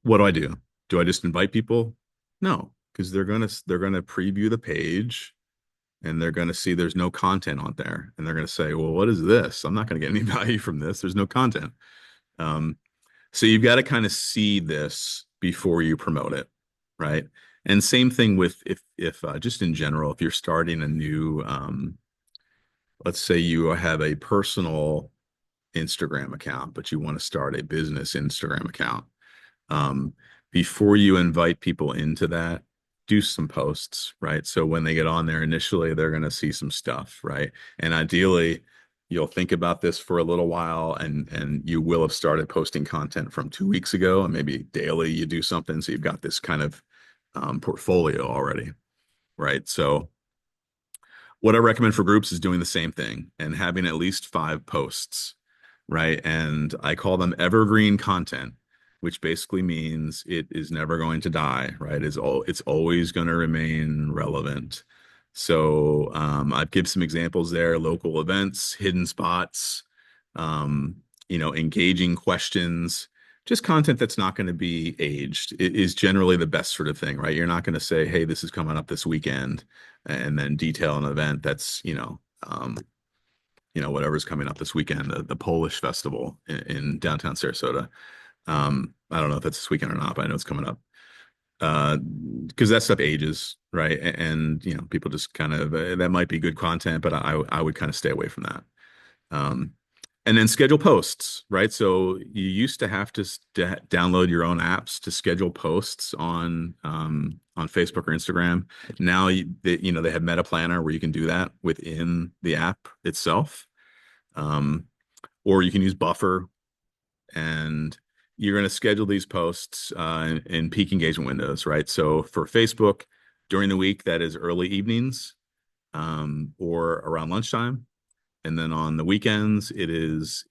Speaker 1: what do I do? Do I just invite people? No, because they're gonna preview the page and they're gonna see there's no content on there, and they're gonna say, "Well, what is this? I'm not gonna get any value from this. There's no content." Um, So you've got to kind of see this before you promote it, right? And same thing with if just in general, if you're starting a new, let's say you have a personal Instagram account, but you want to start a business Instagram account. Um, Before you invite people into that, do some posts, right? So when they get on there initially, they're going to see some stuff, right? And ideally, you'll think about this for a little while, and you will have started posting content from 2 weeks ago, and maybe daily you do something, so you've got this kind of portfolio already, right? So what I recommend for groups is doing the same thing and having at least 5 posts, right? And I call them evergreen content, which basically means it is never going to die, right? It's always going to remain relevant. So I've given some examples there: local events, hidden spots, um, engaging questions. Just content that's not going to be aged is generally the best sort of thing, right? You're not going to say, "Hey, this is coming up this weekend," and then detail an event that's whatever's coming up this weekend, the Polish festival in downtown Sarasota. I don't know if that's this weekend or not, but I know it's coming up. Because that stuff ages, right? And people just kind of that might be good content, but I would kind of stay away from that. Um, and then schedule posts, right? So you used to have to download your own apps to schedule posts on Facebook or Instagram. Now they have Meta Planner where you can do that within the app itself, um, or you can use Buffer, and you're going to schedule these posts in peak engagement windows, right? So for Facebook, during the week, that is early evenings or around lunchtime. And then on the weekends, it is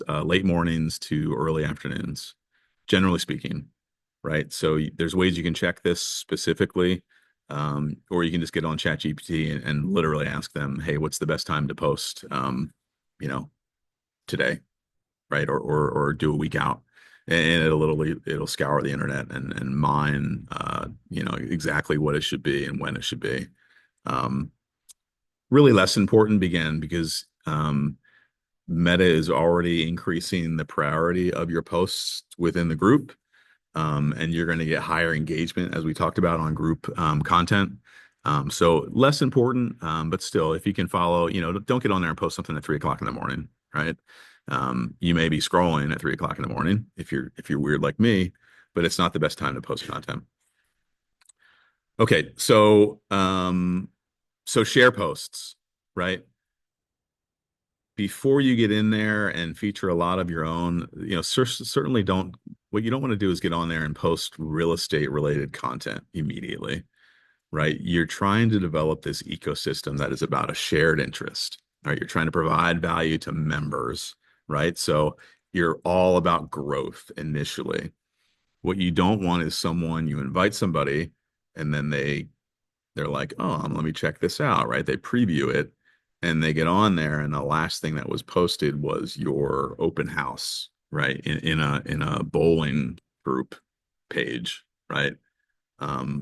Speaker 1: late mornings to early afternoons, generally speaking, right? So there's ways you can check this specifically, or you can just get on ChatGPT and literally ask them, "Hey, what's the best time to post, you know, today?" Right? Or do a week out, and it'll scour the internet and mine, exactly what it should be and when it should be. Um, Really less important again because Meta is already increasing the priority of your posts within the group, and you're going to get higher engagement as we talked about on group content. So less important, but still, if you can follow, don't get on there and post something at 3 o'clock in the morning, right? You may be scrolling at 3 o'clock in the morning if you're weird like me, but it's not the best time to post content. Okay, so share posts, right? Before you get in there and feature a lot of your own, certainly don't. What you don't want to do is get on there and post real estate related content immediately, right? You're trying to develop this ecosystem that is about a shared interest, right? You're trying to provide value to members, right? So you're all about growth initially. What you don't want is you invite somebody and then they're like, "Oh, let me check this out," right? They preview it and they get on there, and the last thing that was posted was your open house, right? In a bowling group page, right?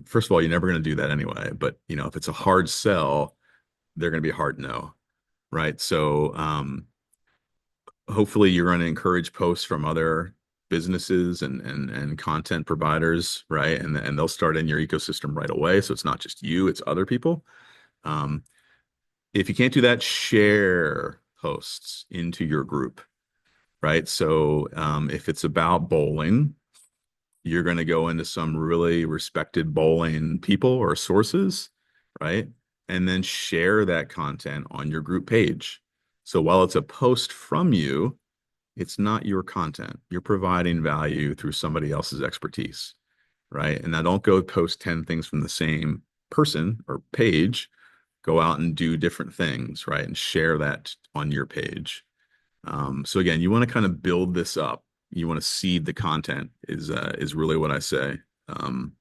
Speaker 1: First of all, you're never going to do that anyway, but if it's a hard sell, they're going to be a hard no, right? So hopefully you're going to encourage posts from other businesses and content providers, right? And they'll start in your ecosystem right away. So it's not just you, it's other people. Um, if you can't do that, share posts into your group, right? So if it's about bowling, you're going to go into some really respected bowling people or sources, right? And then share that content on your group page. So while it's a post from you, it's not your content. You're providing value through somebody else's expertise, right? And now don't go post 10 things from the same person or page. Go out and do different things, right? And share that on your page. So again, you want to kind of build this up. You want to seed the content is really what I say. Um,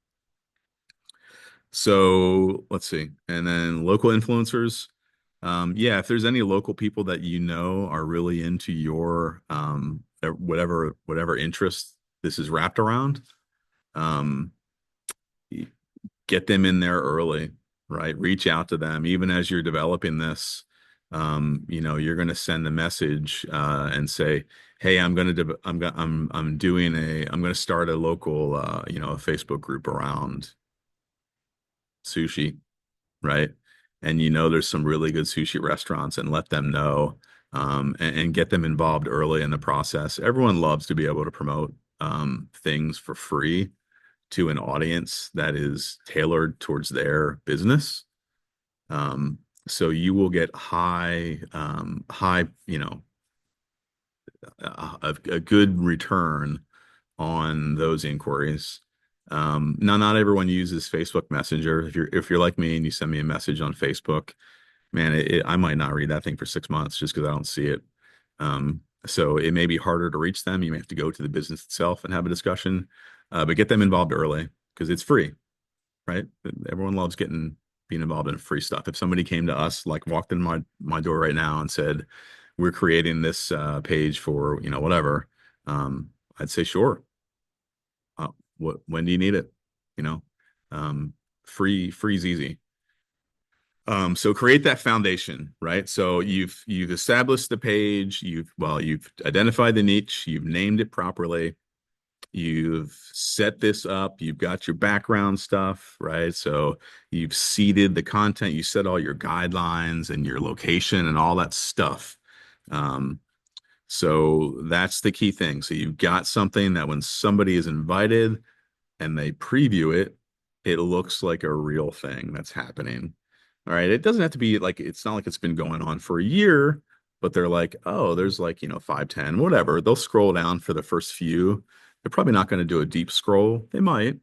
Speaker 1: so let's see. And then local influencers. Yeah, if there's any local people that you know are really into your whatever interest this is wrapped around, um, get them in there early, right? Reach out to them, even as you're developing this. You're going to send a message and say, "Hey, I'm going to start a local, a Facebook group around sushi, right? And there's some really good sushi restaurants, and let them know, and get them involved early in the process. Everyone loves to be able to promote things for free to an audience that is tailored towards their business. Um, so you will get high, a good return on those inquiries. Now, not everyone uses Facebook Messenger. If you're like me and you send me a message on Facebook, man, I might not read that thing for 6 months just because I don't see it. So it may be harder to reach them. You may have to go to the business itself and have a discussion, but get them involved early because it's free, right? Everyone loves being involved in free stuff. If somebody came to us, like walked in my door right now and said, "We're creating this page for whatever," I'd say sure. When do you need it? You know, um, free's easy. So create that foundation, right? So you've established the page, you've identified the niche, you've named it properly, you've set this up, you've got your background stuff, right? So you've seeded the content, you set all your guidelines and your location and all that stuff. Um, so that's the key thing. So you've got something that when somebody is invited and they preview it, it looks like a real thing that's happening. All right. It doesn't have to be like, it's not like it's been going on for a year, but they're like, oh, there's like, 5, 10, whatever. They'll scroll down for the first few. They're probably not going to do a deep scroll. They might.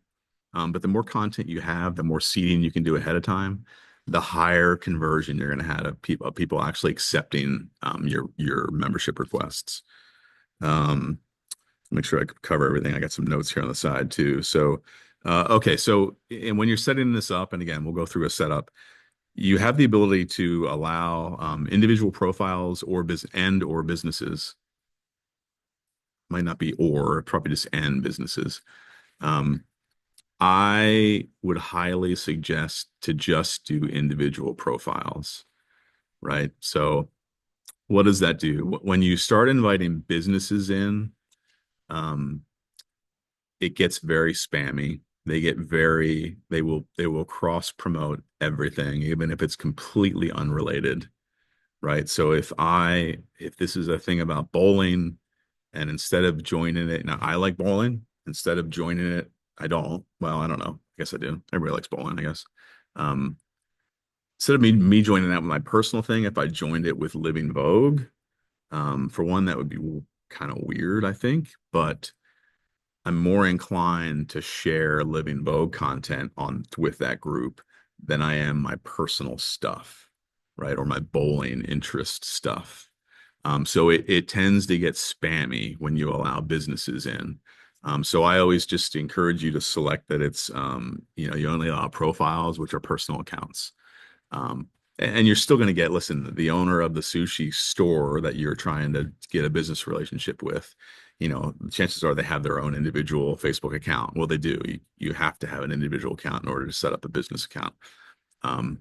Speaker 1: But the more content you have, the more seeding you can do ahead of time, the higher conversion you're going to have of people actually accepting your membership requests. Um, Make sure I cover everything. I got some notes here on the side too. So, okay. So, and when you're setting this up, and again, we'll go through a setup, you have the ability to allow individual profiles or businesses. Might not be or, probably just and businesses. Um, I would highly suggest to just do individual profiles, right? So, what does that do? When you start inviting businesses in, um, it gets very spammy. They will cross promote everything, even if it's completely unrelated, right? So if this is a thing about bowling, and instead of joining it, now I like bowling. Instead of joining it, I don't. Well, I don't know. I guess I do. Everybody likes bowling, I guess. Um, Instead of me joining that with my personal thing, if I joined it with Living Vogue, for one, that would be kind of weird, I think, but I'm more inclined to share Living Vogue content on with that group than I am my personal stuff, right? Or my bowling interest stuff. So it tends to get spammy when you allow businesses in. So I always just encourage you to select that you only allow profiles, which are personal accounts. Um, and you're still going to get, listen, the owner of the sushi store that you're trying to get a business relationship with, chances are they have their own individual Facebook account. Well, they do. You have to have an individual account in order to set up a business account. Um,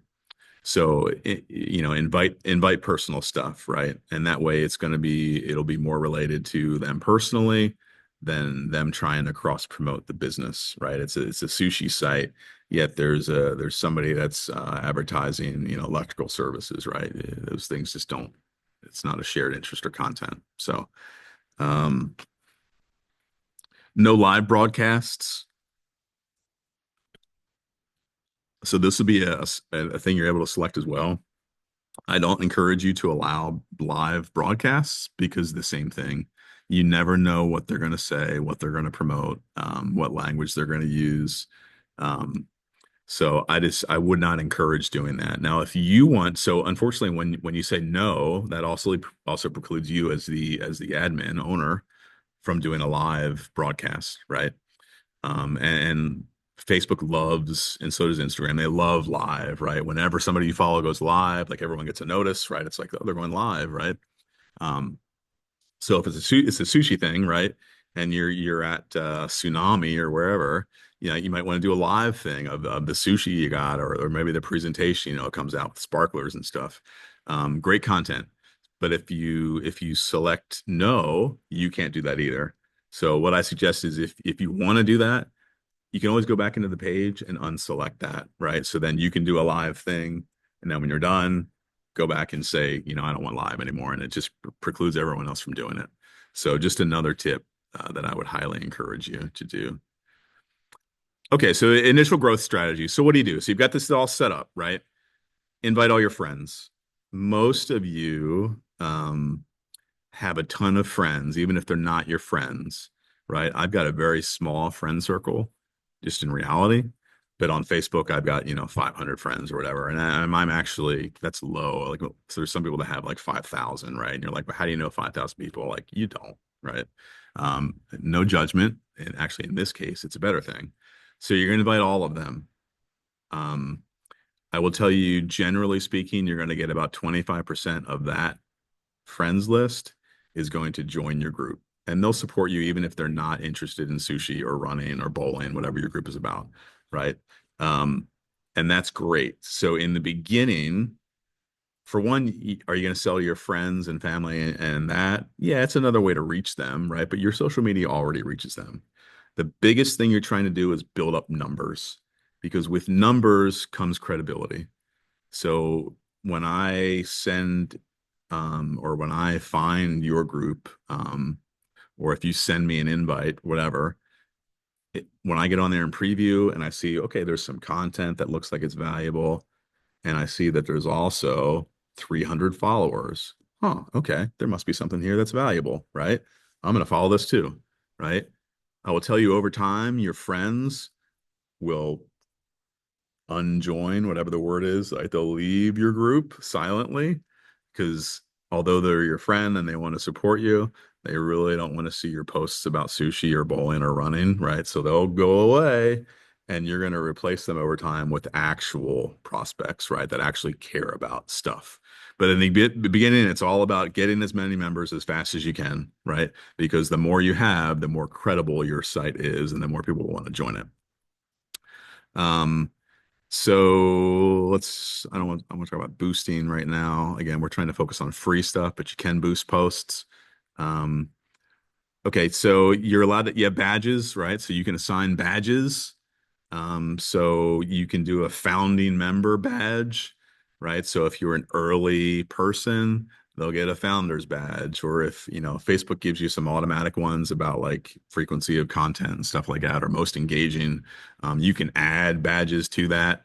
Speaker 1: so, invite personal stuff, right? And that way it'll be more related to them personally than them trying to cross promote the business, right? It's a sushi site, yet there's somebody that's advertising, electrical services, right? Those things just don't. It's not a shared interest or content. So, um, no live broadcasts. So this would be a thing you're able to select as well. I don't encourage you to allow live broadcasts because the same thing. You never know what they're going to say, what they're going to promote, what language they're going to use. Um, so I would not encourage doing that. Now, if you want, so unfortunately, when you say no, that also precludes you as the admin owner from doing a live broadcast, right? And Facebook loves, and so does Instagram. They love live, right? Whenever somebody you follow goes live, like everyone gets a notice, right? It's like, oh, they're going live, right? Um, so if it's a sushi thing, right? And you're at Tsunami or wherever, you might want to do a live thing of the sushi you got, or maybe the presentation, it comes out with sparklers and stuff. Great content. But if you select no, you can't do that either. So what I suggest is if you want to do that, you can always go back into the page and unselect that, right? So then you can do a live thing, and then when you're done, go back and say, I don't want live anymore, and it just precludes everyone else from doing it. So just another tip that I would highly encourage you to do. Okay, so initial growth strategy. So what do you do? So you've got this all set up, right? Invite all your friends. Most of you have a ton of friends, even if they're not your friends, right? I've got a very small friend circle, just in reality. But on Facebook, I've got, 500 friends or whatever. And I'm actually, that's low. Like, so there's some people that have like 5,000, right? And you're like, but how do you know 5,000 people? Like, you don't, right? No judgment. And actually, in this case, it's a better thing. So you're going to invite all of them. Um, I will tell you, generally speaking, you're going to get about 25% of that friends list is going to join your group, and they'll support you even if they're not interested in sushi or running or bowling, whatever your group is about, right? um, and that's great. So in the beginning, for one, are you going to sell to your friends and family and that? Yeah, it's another way to reach them, right? But your social media already reaches them. The biggest thing you're trying to do is build up numbers, because with numbers comes credibility. So when I send or when I find your group, or if you send me an invite, whatever, when I get on there and preview and I see, okay, there's some content that looks like it's valuable, and I see that there's also 300 followers. Huh, okay, there must be something here that's valuable, right? I'm going to follow this too, right? I will tell you over time, your friends will unjoin, whatever the word is, like they'll leave your group silently, because although they're your friend and they want to support you, they really don't want to see your posts about sushi or bowling or running, right? So they'll go away, and you're going to replace them over time with actual prospects, right? That actually care about stuff. But in the beginning, it's all about getting as many members as fast as you can, right? Because the more you have, the more credible your site is, and the more people will want to join it. Um, so I want to talk about boosting right now. Again, we're trying to focus on free stuff, but you can boost posts. Um, okay, so you have badges, right? So you can assign badges. So you can do a founding member badge, right? So if you're an early person, they'll get a founder's badge. Or if, Facebook gives you some automatic ones about like frequency of content and stuff like that, or most engaging, you can add badges to that.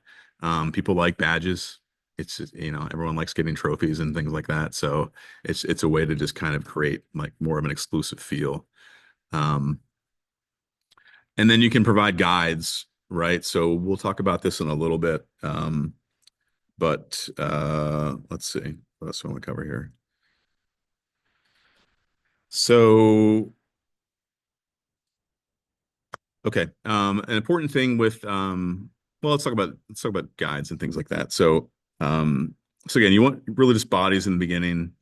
Speaker 1: People like badges. It's just, everyone likes getting trophies and things like that. So it's a way to just kind of create like more of an exclusive feel. Um, and then you can provide guides, right? So we'll talk about this in a little bit. But let's see. What else do I want to cover here? So, okay. An important thing with well, let's talk about guides and things like that. So again, you want really just bodies in the beginning.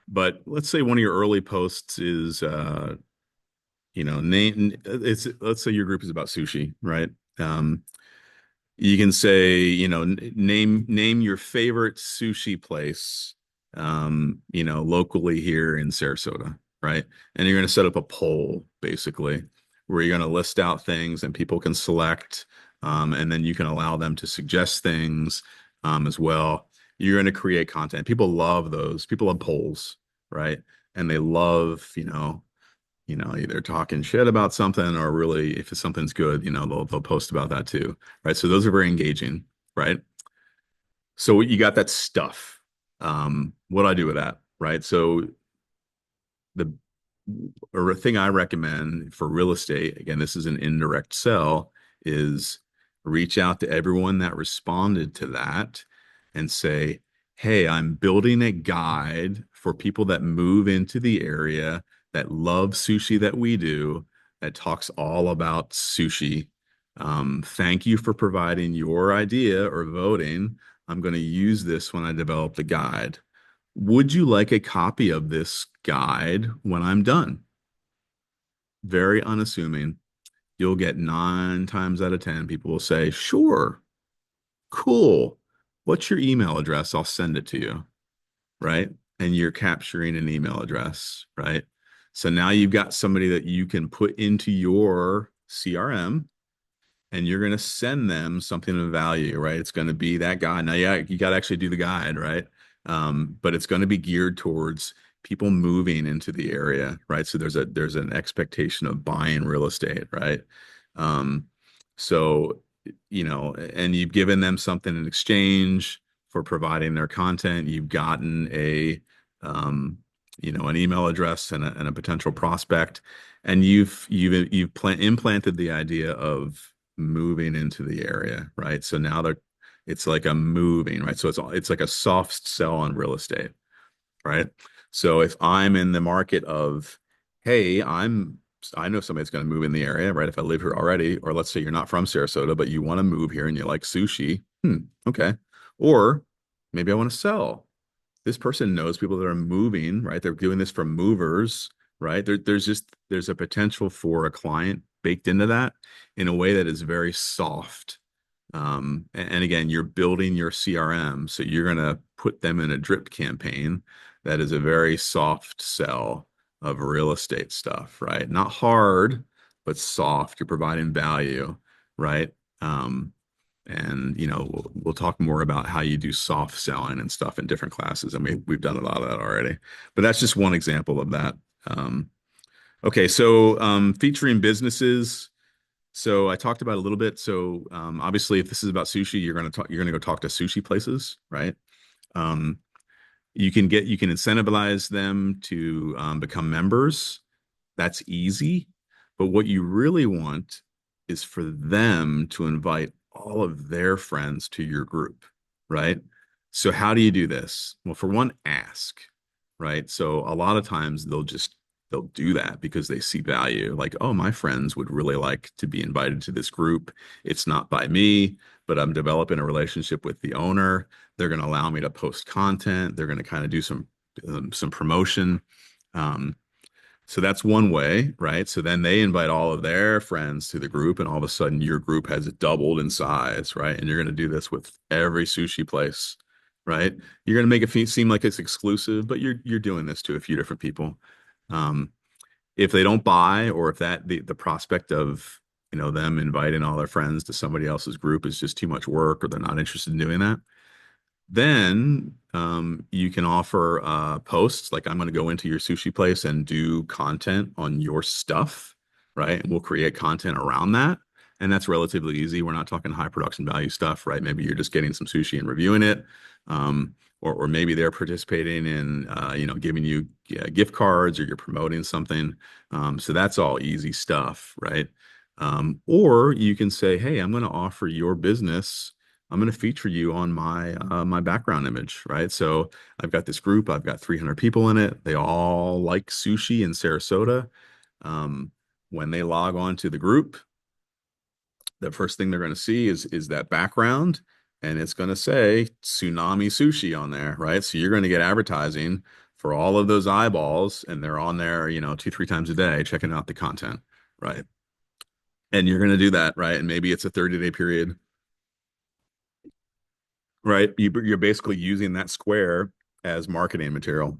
Speaker 1: But let's say one of your early posts is name it's let's say your group is about sushi, right? You can say, name your favorite sushi place, locally here in Sarasota, right? And you're going to set up a poll basically where you're going to list out things and people can select, and then you can allow them to suggest things as well. You're going to create content. People love those. People love polls, right? And they love, either talking shit about something or really if something's good, they'll post about that too, right? So those are very engaging, right? So you got that stuff. What do I do with that, right? So the or a thing I recommend for real estate, again, this is an indirect sell, is reach out to everyone that responded to that and say, hey, I'm building a guide for people that move into the area that love sushi that we do, that talks all about sushi. Thank you for providing your idea or voting. I'm going to use this when I develop the guide. Would you like a copy of this guide when I'm done? Very unassuming. You'll get 9 times out of 10 people will say, sure, cool. What's your email address? I'll send it to you, right? And you're capturing an email address, right? So now you've got somebody that you can put into your CRM and you're going to send them something of value, right? It's going to be that guide. Now, yeah, you got to actually do the guide, right? But it's going to be geared towards people moving into the area, right? So there's an expectation of buying real estate, right? Um, so and you've given them something in exchange for providing their content. You've gotten an email address and a potential prospect, and you've implanted the idea of moving into the area, right? So now it's like a moving, right? So it's like a soft sell on real estate, right? So if I'm in the market of, hey, I know somebody's going to move in the area, right? If I live here already, or let's say you're not from Sarasota, but you want to move here and you like sushi, okay. Or maybe I want to sell. This person knows people that are moving, right? They're doing this for movers, right? There's a potential for a client baked into that in a way that is very soft. And again, you're building your CRM, so you're going to put them in a drip campaign that is a very soft sell of real estate stuff, right? Not hard, but soft. You're providing value, right? And we'll talk more about how you do soft selling and stuff in different classes, and we've done a lot of that already. But that's just one example of that. Okay, so featuring businesses. So I talked about a little bit. So obviously, if this is about sushi, you're gonna go talk to sushi places, right? Um, you can incentivize them to become members. That's easy. But what you really want is for them to invite all of their friends to your group, right? So how do you do this? Well, for one, ask, right? So a lot of times they'll do that because they see value. Like, oh, my friends would really like to be invited to this group. It's not by me, but I'm developing a relationship with the owner. They're going to allow me to post content. They're going to kind of do some promotion. Um, so that's one way, right? So then they invite all of their friends to the group, and all of a sudden your group has doubled in size, right? And you're going to do this with every sushi place, right? You're going to make it seem like it's exclusive, but you're doing this to a few different people. Um, if they don't buy, or if the prospect of them inviting all their friends to somebody else's group is just too much work, or they're not interested in doing that, then you can offer posts like, I'm going to go into your sushi place and do content on your stuff, right? And we'll create content around that. And that's relatively easy. We're not talking high production value stuff, right? Maybe you're just getting some sushi and reviewing it. Or maybe they're participating in, giving you gift cards, or you're promoting something. So that's all easy stuff, right? Or you can say, hey, I'm going to offer your business. I'm going to feature you on my background image, right? So I've got this group. I've got 300 people in it. They all like sushi in Sarasota. When they log on to the group, the first thing they're going to see is that background, and it's going to say Tsunami Sushi on there, right? So you're going to get advertising for all of those eyeballs, and they're on there, 2, 3 times a day checking out the content, right? And you're going to do that, right? And maybe it's a 30-day period, right? You're basically using that square as marketing material.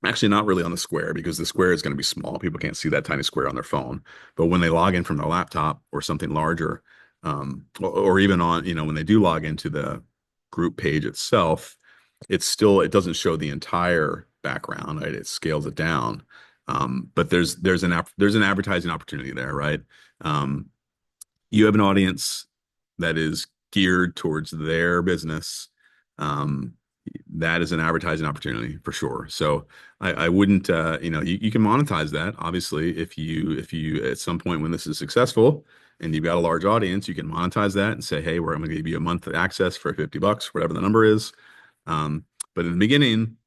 Speaker 1: Actually, not really on the square because the square is going to be small. People can't see that tiny square on their phone. But when they log in from their laptop or something larger, or even on, when they do log into the group page itself, it doesn't show the entire background, right? It scales it down. But there's an advertising opportunity there, right? Um, you have an audience that is geared towards their business. Um, that is an advertising opportunity for sure. So I wouldn't, you can monetize that obviously if you at some point when this is successful and you've got a large audience, you can monetize that and say, hey, I'm going to give you a month of access for $50, whatever the number is. But in the beginning,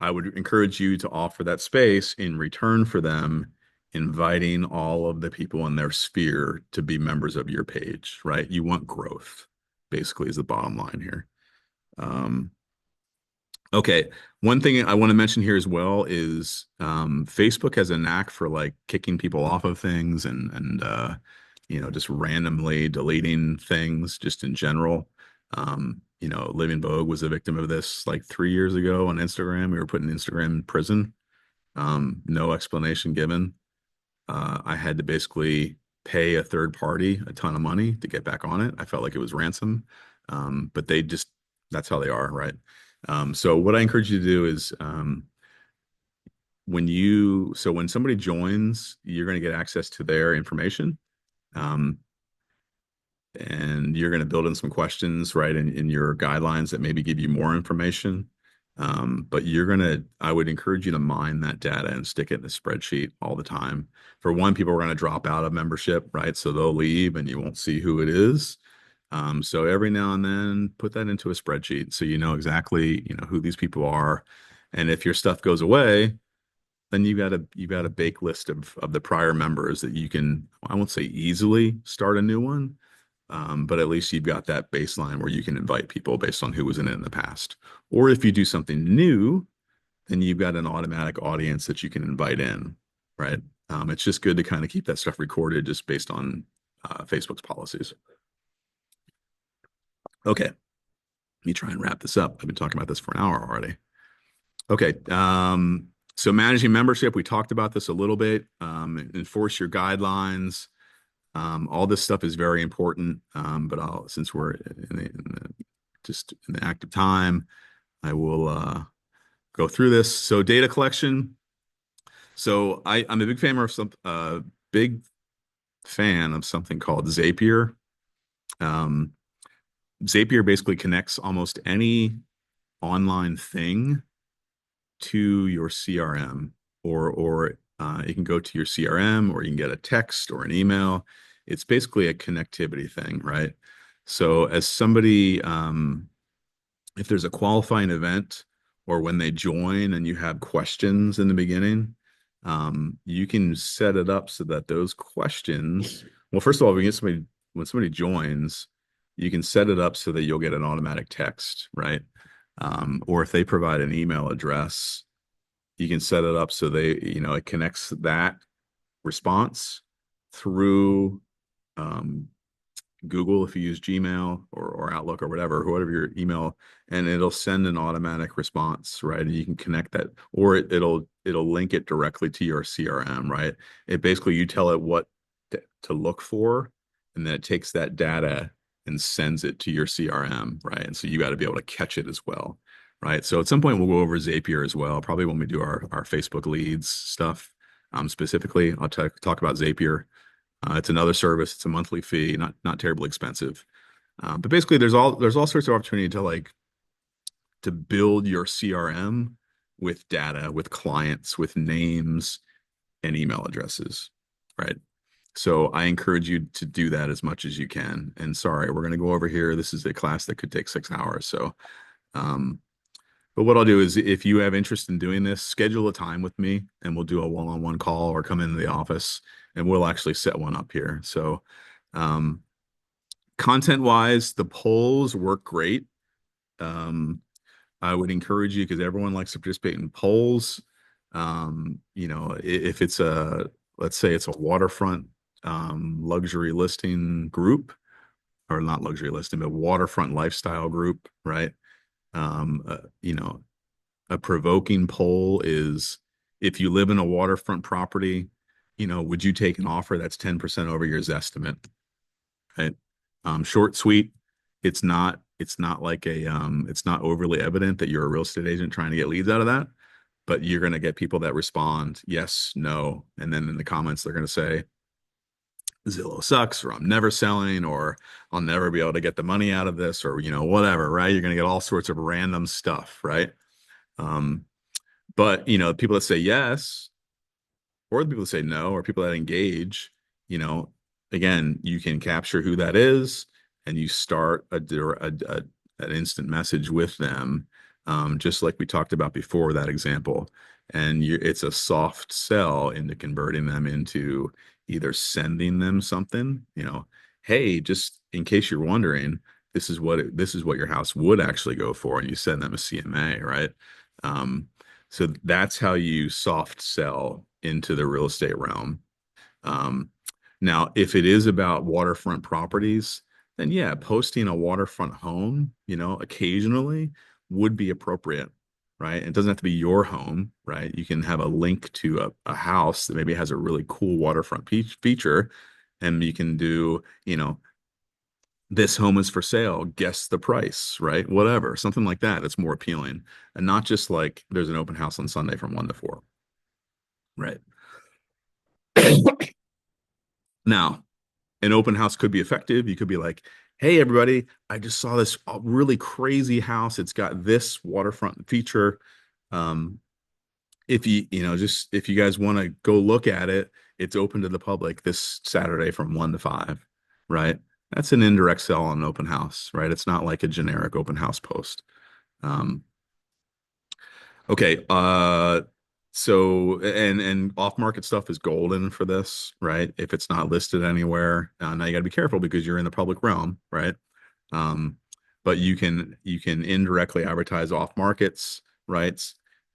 Speaker 1: I would encourage you to offer that space in return for them inviting all of the people in their sphere to be members of your page, right? You want growth, basically, is the bottom line here. Um, okay, one thing I want to mention here as well is Facebook has a knack for like kicking people off of things and just randomly deleting things just in general. Living Vogue was a victim of this like 3 years ago on Instagram. We were putting Instagram in prison. No explanation given. I had to basically pay a third party a ton of money to get back on it. I felt like it was ransom. But that's how they are, right? So what I encourage you to do is when somebody joins, you're going to get access to their information. Um, and you're going to build in some questions, right, in your guidelines that maybe give you more information. But I would encourage you to mine that data and stick it in a spreadsheet all the time. For one, people are going to drop out of membership, right? So they'll leave and you won't see who it is. So every now and then put that into a spreadsheet so you know exactly, who these people are. And if your stuff goes away, then you got a bake list of the prior members that you can, I won't say easily start a new one, but at least you've got that baseline where you can invite people based on who was in it in the past. Or if you do something new, then you've got an automatic audience that you can invite in, right? It's just good to kind of keep that stuff recorded just based on Facebook's policies. Okay, let me try and wrap this up. I've been talking about this for an hour already. Okay, so managing membership, we talked about this a little bit. Enforce your guidelines. All this stuff is very important, but since we're just in the active time, I will go through this. So data collection. So I'm a big fan of something called Zapier. Um, Zapier basically connects almost any online thing to your CRM, or you can go to your CRM, or you can get a text or an email. It's basically a connectivity thing, right? So as somebody, if there's a qualifying event or when they join and you have questions in the beginning, you can set it up so that those questions, well, first of all, when somebody joins, you can set it up so that you'll get an automatic text, right? Or if they provide an email address, you can set it up so it connects that response through um, Google if you use Gmail or Outlook or whatever your email, and it'll send an automatic response, right? And you can connect that, or it'll link it directly to your CRM, right? It basically you tell it what to look for, and then it takes that data and sends it to your CRM, right? And so you got to be able to catch it as well, right? So at some point we'll go over Zapier as well, probably when we do our Facebook leads stuff. Specifically, I'll talk about Zapier. It's another service. It's a monthly fee, not terribly expensive. But basically, there's all sorts of opportunity to build your CRM with data, with clients, with names and email addresses, right? So I encourage you to do that as much as you can. And sorry, we're going to go over here. This is a class that could take 6 hours. So, but what I'll do is if you have interest in doing this, schedule a time with me and we'll do a one-on-one call or come into the office and we'll actually set one up here. So, content-wise, the polls work great. I would encourage you because everyone likes to participate in polls. If let's say it's a waterfront luxury listing group, or not luxury listing, but waterfront lifestyle group, right? Um, uh, you know, A provoking poll is, if you live in a waterfront property, would you take an offer that's 10% over your estimate? Right. Short, sweet. It's not like it's not overly evident that you're a real estate agent trying to get leads out of that, but you're going to get people that respond yes, no, and then in the comments they're going to say Zillow sucks, or I'm never selling, or I'll never be able to get the money out of this, or whatever, right? You're going to get all sorts of random stuff, right? Um, but people that say yes, or the people that say no, or people that engage, you know, again, you can capture who that is, and you start an instant message with them, just like we talked about before that example. And it's a soft sell into converting them into either sending them something, hey, just in case you're wondering, this is what your house would actually go for, and you send them a CMA, right? Um, so that's how you soft sell into the real estate realm. Um, Now, if it is about waterfront properties, then yeah, posting a waterfront home, occasionally would be appropriate, right? It doesn't have to be your home, right? You can have a link to a house that maybe has a really cool waterfront feature, and you can do, this home is for sale, guess the price, right? Whatever, something like that. It's more appealing, and not just like there's an open house on Sunday from 1 to 4, right? Now, an open house could be effective. You could be like, hey, everybody, I just saw this really crazy house. It's got this waterfront feature. Um, if just if you guys want to go look at it, it's open to the public this Saturday from 1 to 5, right? That's an indirect sell on an open house, right? It's not like a generic open house post. Um, Okay. So and off market stuff is golden for this, right? If it's not listed anywhere, now you got to be careful because you're in the public realm, right? Um, but you can indirectly advertise off markets, right?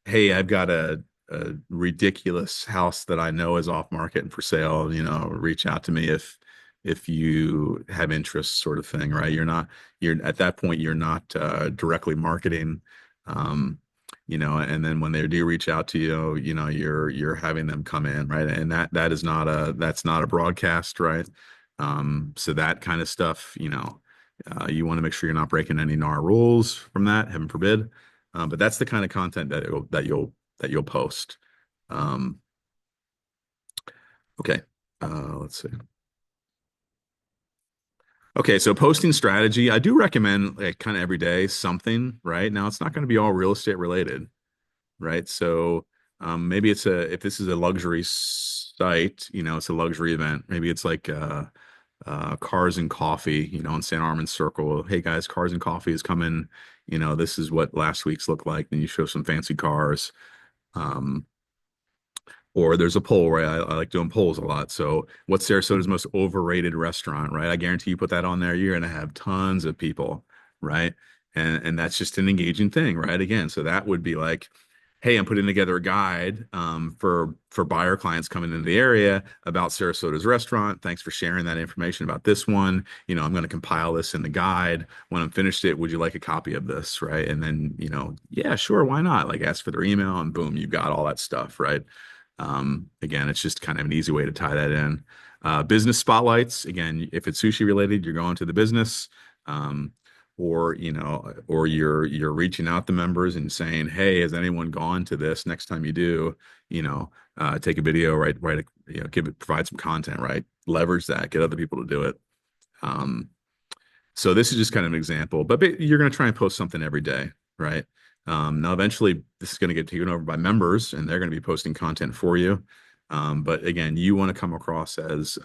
Speaker 1: Hey, I've got a ridiculous house that I know is off market and for sale. Reach out to me if you have interest, sort of thing, right? You're at that point, you're not directly marketing. Um, and then when they do reach out to you, you're having them come in, right? And that's not a broadcast, right? So that kind of stuff, you want to make sure you're not breaking any NAR rules from that, heaven forbid. But that's the kind of content that you'll post. Um, okay, let's see. Okay, so posting strategy, I do recommend like kind of every day something, right? Now it's not going to be all real estate related, right? So maybe if this is a luxury site, it's a luxury event. Maybe it's like Cars and Coffee, in St. Armand's Circle. Hey guys, Cars and Coffee is coming. This is what last week's looked like. Then you show some fancy cars. Um, or there's a poll, right? I like doing polls a lot. So, what's Sarasota's most overrated restaurant, right? I guarantee you put that on there, you're going to have tons of people, right? And that's just an engaging thing, right? Again, so that would be like, hey, I'm putting together a guide for buyer clients coming into the area about Sarasota's restaurant. Thanks for sharing that information about this one. I'm going to compile this in the guide. When I'm finished it, would you like a copy of this, right? And then, yeah, sure, why not? Like ask for their email and boom, you've got all that stuff, right? Again, it's just kind of an easy way to tie that in. Business spotlights, again, if it's sushi related, you're going to the business. Or you're reaching out to members and saying, hey, has anyone gone to this? Next time you do, take a video, right, provide some content, right? Leverage that, get other people to do it. So this is just kind of an example, but you're going to try and post something every day, right? Now, eventually, this is going to get taken over by members, and they're going to be posting content for you. But again, you want to come across as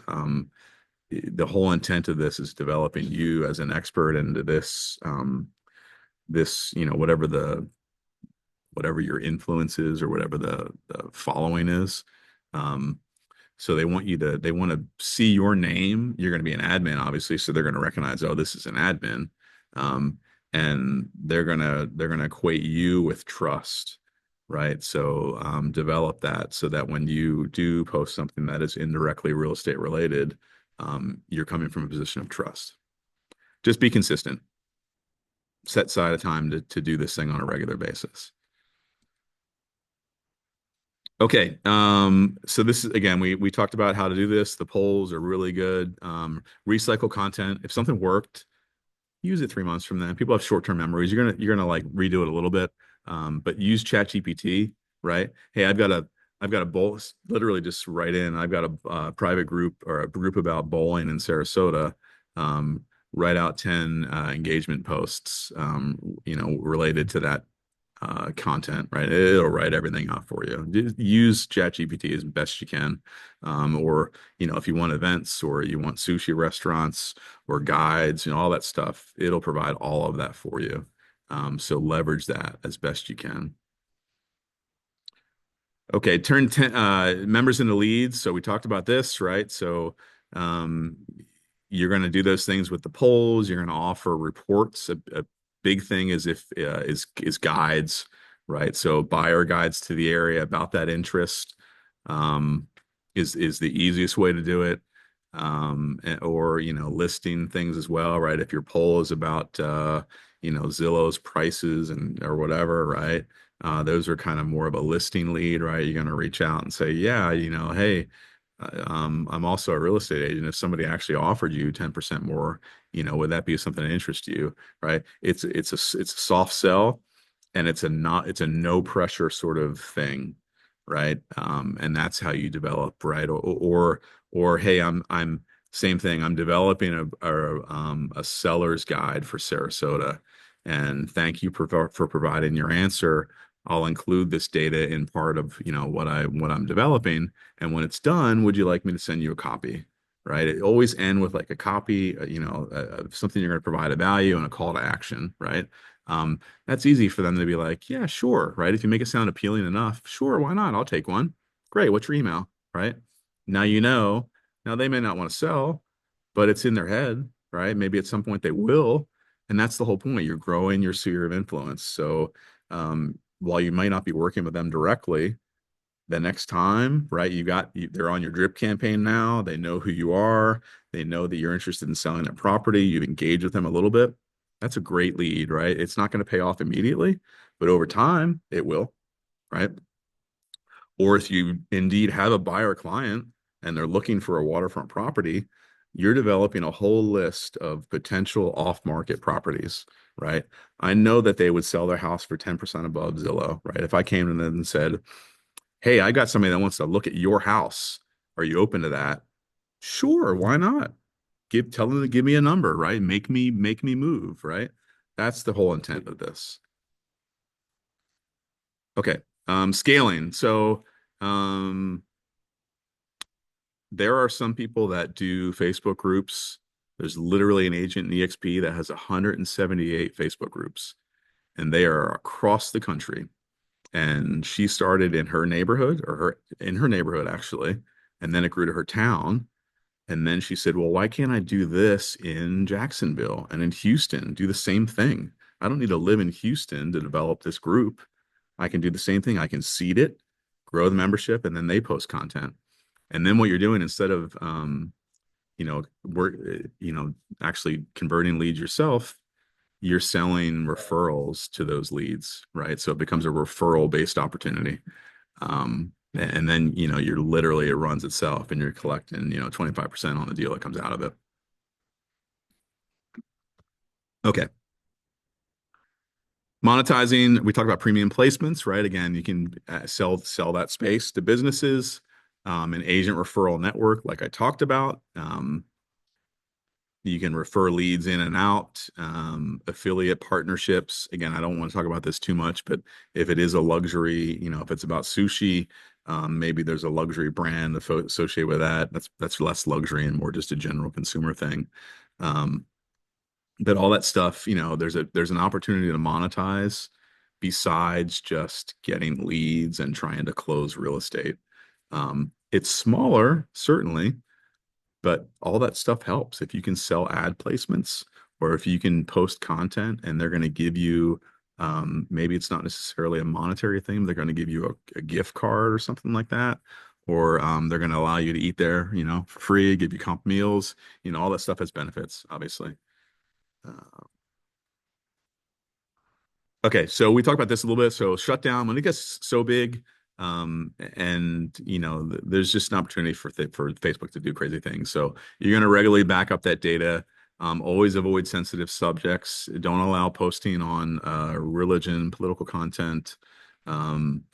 Speaker 1: the whole intent of this is developing you as an expert into this, whatever your influence is or whatever the following is. Um, so they want to see your name. You're going to be an admin, obviously, so they're going to recognize, oh, this is an admin. Um, and they're gonna equate you with trust, right? So develop that so that when you do post something that is indirectly real estate related, you're coming from a position of trust. Just be consistent. Set aside a time to do this thing on a regular basis. Okay. So this is again, we talked about how to do this. The polls are really good. Recycle content. If something worked, use it 3 months from then. People have short-term memories. You're gonna like redo it a little bit. But use ChatGPT, right? Hey, I've got a bowl, literally just write in. I've got a private group or a group about bowling in Sarasota. Write out 10 engagement posts, related to that content, right? It'll write everything out for you. Use ChatGPT as best you can. Or, if you want events or you want sushi restaurants or guides, all that stuff, it'll provide all of that for you. So leverage that as best you can. Okay, turn 10 members into leads. So we talked about this, right? So um, you're going to do those things with the polls. You're going to offer reports. A big thing is if is guides, right? So buyer guides to the area about that interest um, is the easiest way to do it. Or listing things as well, right? If your poll is about Zillow's prices and or whatever, right? Those are kind of more of a listing lead, right? You're going to reach out and say, yeah, hey, I'm also a real estate agent. If somebody actually offered you 10% more, would that be something that interests you, right? It's a soft sell, and it's a no pressure sort of thing, right? And that's how you develop, right? Or hey, I'm same thing. I'm developing a seller's guide for Sarasota, and thank you for providing your answer. I'll include this data in part of what I'm developing, and when it's done, would you like me to send you a copy? Right? It always end with like a copy, something you're going to provide a value and a call to action, right? That's easy for them to be like, yeah, sure, right? If you make it sound appealing enough, sure, why not? I'll take one. Great. What's your email? Right? Now you know. Now they may not want to sell, but it's in their head, right? Maybe at some point they will. And that's the whole point. You're growing your sphere of influence. So while you might not be working with them directly, the next time, right? They're on your drip campaign now. They know who you are. They know that you're interested in selling that property. You've engaged with them a little bit. That's a great lead, right? It's not going to pay off immediately, but over time it will, right? Or if you indeed have a buyer client and they're looking for a waterfront property, you're developing a whole list of potential off-market properties, right? I know that they would sell their house for 10% above Zillow, right? If I came to them and said, hey, I got somebody that wants to look at your house. Are you open to that? Sure, why not? Tell them to give me a number, right? Make me move, right? That's the whole intent of this. Okay. Scaling. So um there are some people that do Facebook groups. There's literally an agent in EXP that has 178 Facebook groups, and they are across the country. And she started in her neighborhood, or her in her neighborhood actually, and then it grew to her town. And then she said, well, why can't I do this in Jacksonville and in Houston? Do the same thing. I don't need to live in Houston to develop this group. I can do the same thing. I can seed it, grow the membership, and then they post content. And then what you're doing instead of, work, actually converting leads yourself, you're selling referrals to those leads, right? So it becomes a referral based opportunity. And then, you're literally, it runs itself and you're collecting, 25% on the deal that comes out of it. Okay. Monetizing, we talked about premium placements, right? Again, you can sell that space to businesses, an agent referral network, like I talked about. You can refer leads in and out, affiliate partnerships. Again, I don't want to talk about this too much, but if it is a luxury, if it's about sushi, maybe there's a luxury brand associated with that. That's less luxury and more just a general consumer thing. Um, but all that stuff, there's an opportunity to monetize besides just getting leads and trying to close real estate. It's smaller, certainly, but all that stuff helps. If you can sell ad placements or if you can post content and they're going to give you, maybe it's not necessarily a monetary thing, but they're going to give you a gift card or something like that. Or they're going to allow you to eat there, for free, give you comp meals, all that stuff has benefits, obviously. Uh, okay, so we talked about this a little bit. So shutdown, when it gets so big, And there's just an opportunity for Facebook to do crazy things. So you're going to regularly back up that data. Always avoid sensitive subjects. Don't allow posting on religion, political content. Um,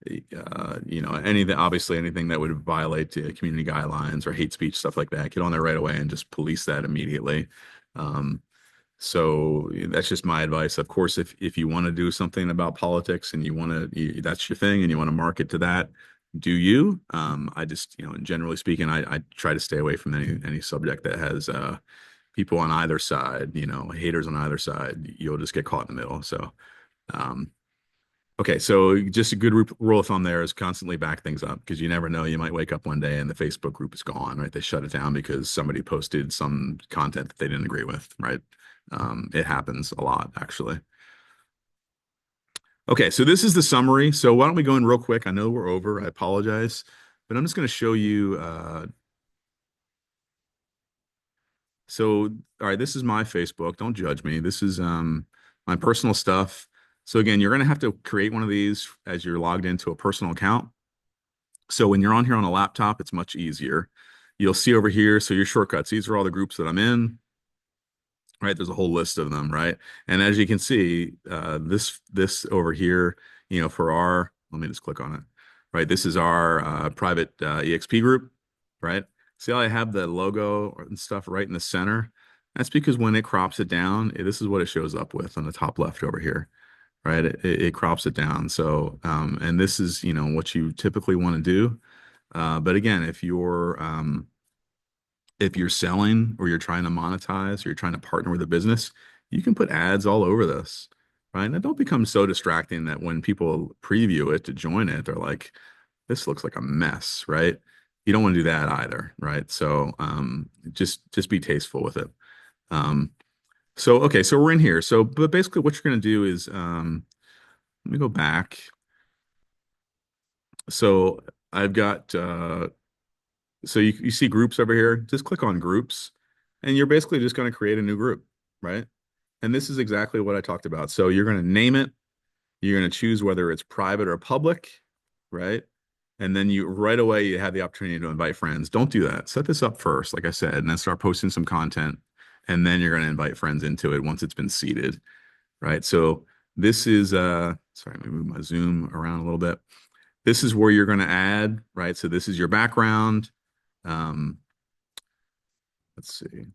Speaker 1: anything, obviously anything that would violate community guidelines or hate speech, stuff like that. Get on there right away and just police that immediately. Um, so that's just my advice. Of course, if you want to do something about politics and that's your thing and you want to market to that, do you? I just, generally speaking, I try to stay away from any subject that has people on either side, haters on either side. You'll just get caught in the middle. So, um, okay, so just a good rule of thumb there is constantly back things up because you never know. You might wake up one day and the Facebook group is gone, right? They shut it down because somebody posted some content that they didn't agree with, right? It happens a lot, actually. Okay, so this is the summary. So why don't we go in real quick? I know we're over. I apologize, but I'm just going to show you. So, all right, this is my Facebook. Don't judge me. This is my personal stuff. So again, you're going to have to create one of these as you're logged into a personal account. So when you're on here on a laptop, it's much easier. You'll see over here, so your shortcuts, these are all the groups that I'm in, right? There's a whole list of them, right? And as you can see, this over here, for our, let me just click on it, right? This is our private EXP group, right? See how I have the logo and stuff right in the center? That's because when it crops it down, this is what it shows up with on the top left over here, right? It crops it down. So, and this is, what you typically want to do. But again, if you're selling or you're trying to monetize or you're trying to partner with a business, you can put ads all over this, right? And don't become so distracting that when people preview it to join it, they're like, this looks like a mess, right? You don't want to do that either, right? So just be tasteful with it. Um, so okay, so we're in here. So but basically what you're going to do is let me go back. So I've got so you see groups over here. Just click on groups, and you're basically just going to create a new group, right? And this is exactly what I talked about. So you're going to name it. You're going to choose whether it's private or public, right? And then you right away you have the opportunity to invite friends. Don't do that. Set this up first, like I said, and then start posting some content. And then you're going to invite friends into it once it's been seeded, right? So this is sorry, let me move my zoom around a little bit. This is where you're going to add, right? So this is your background. Um, let's see.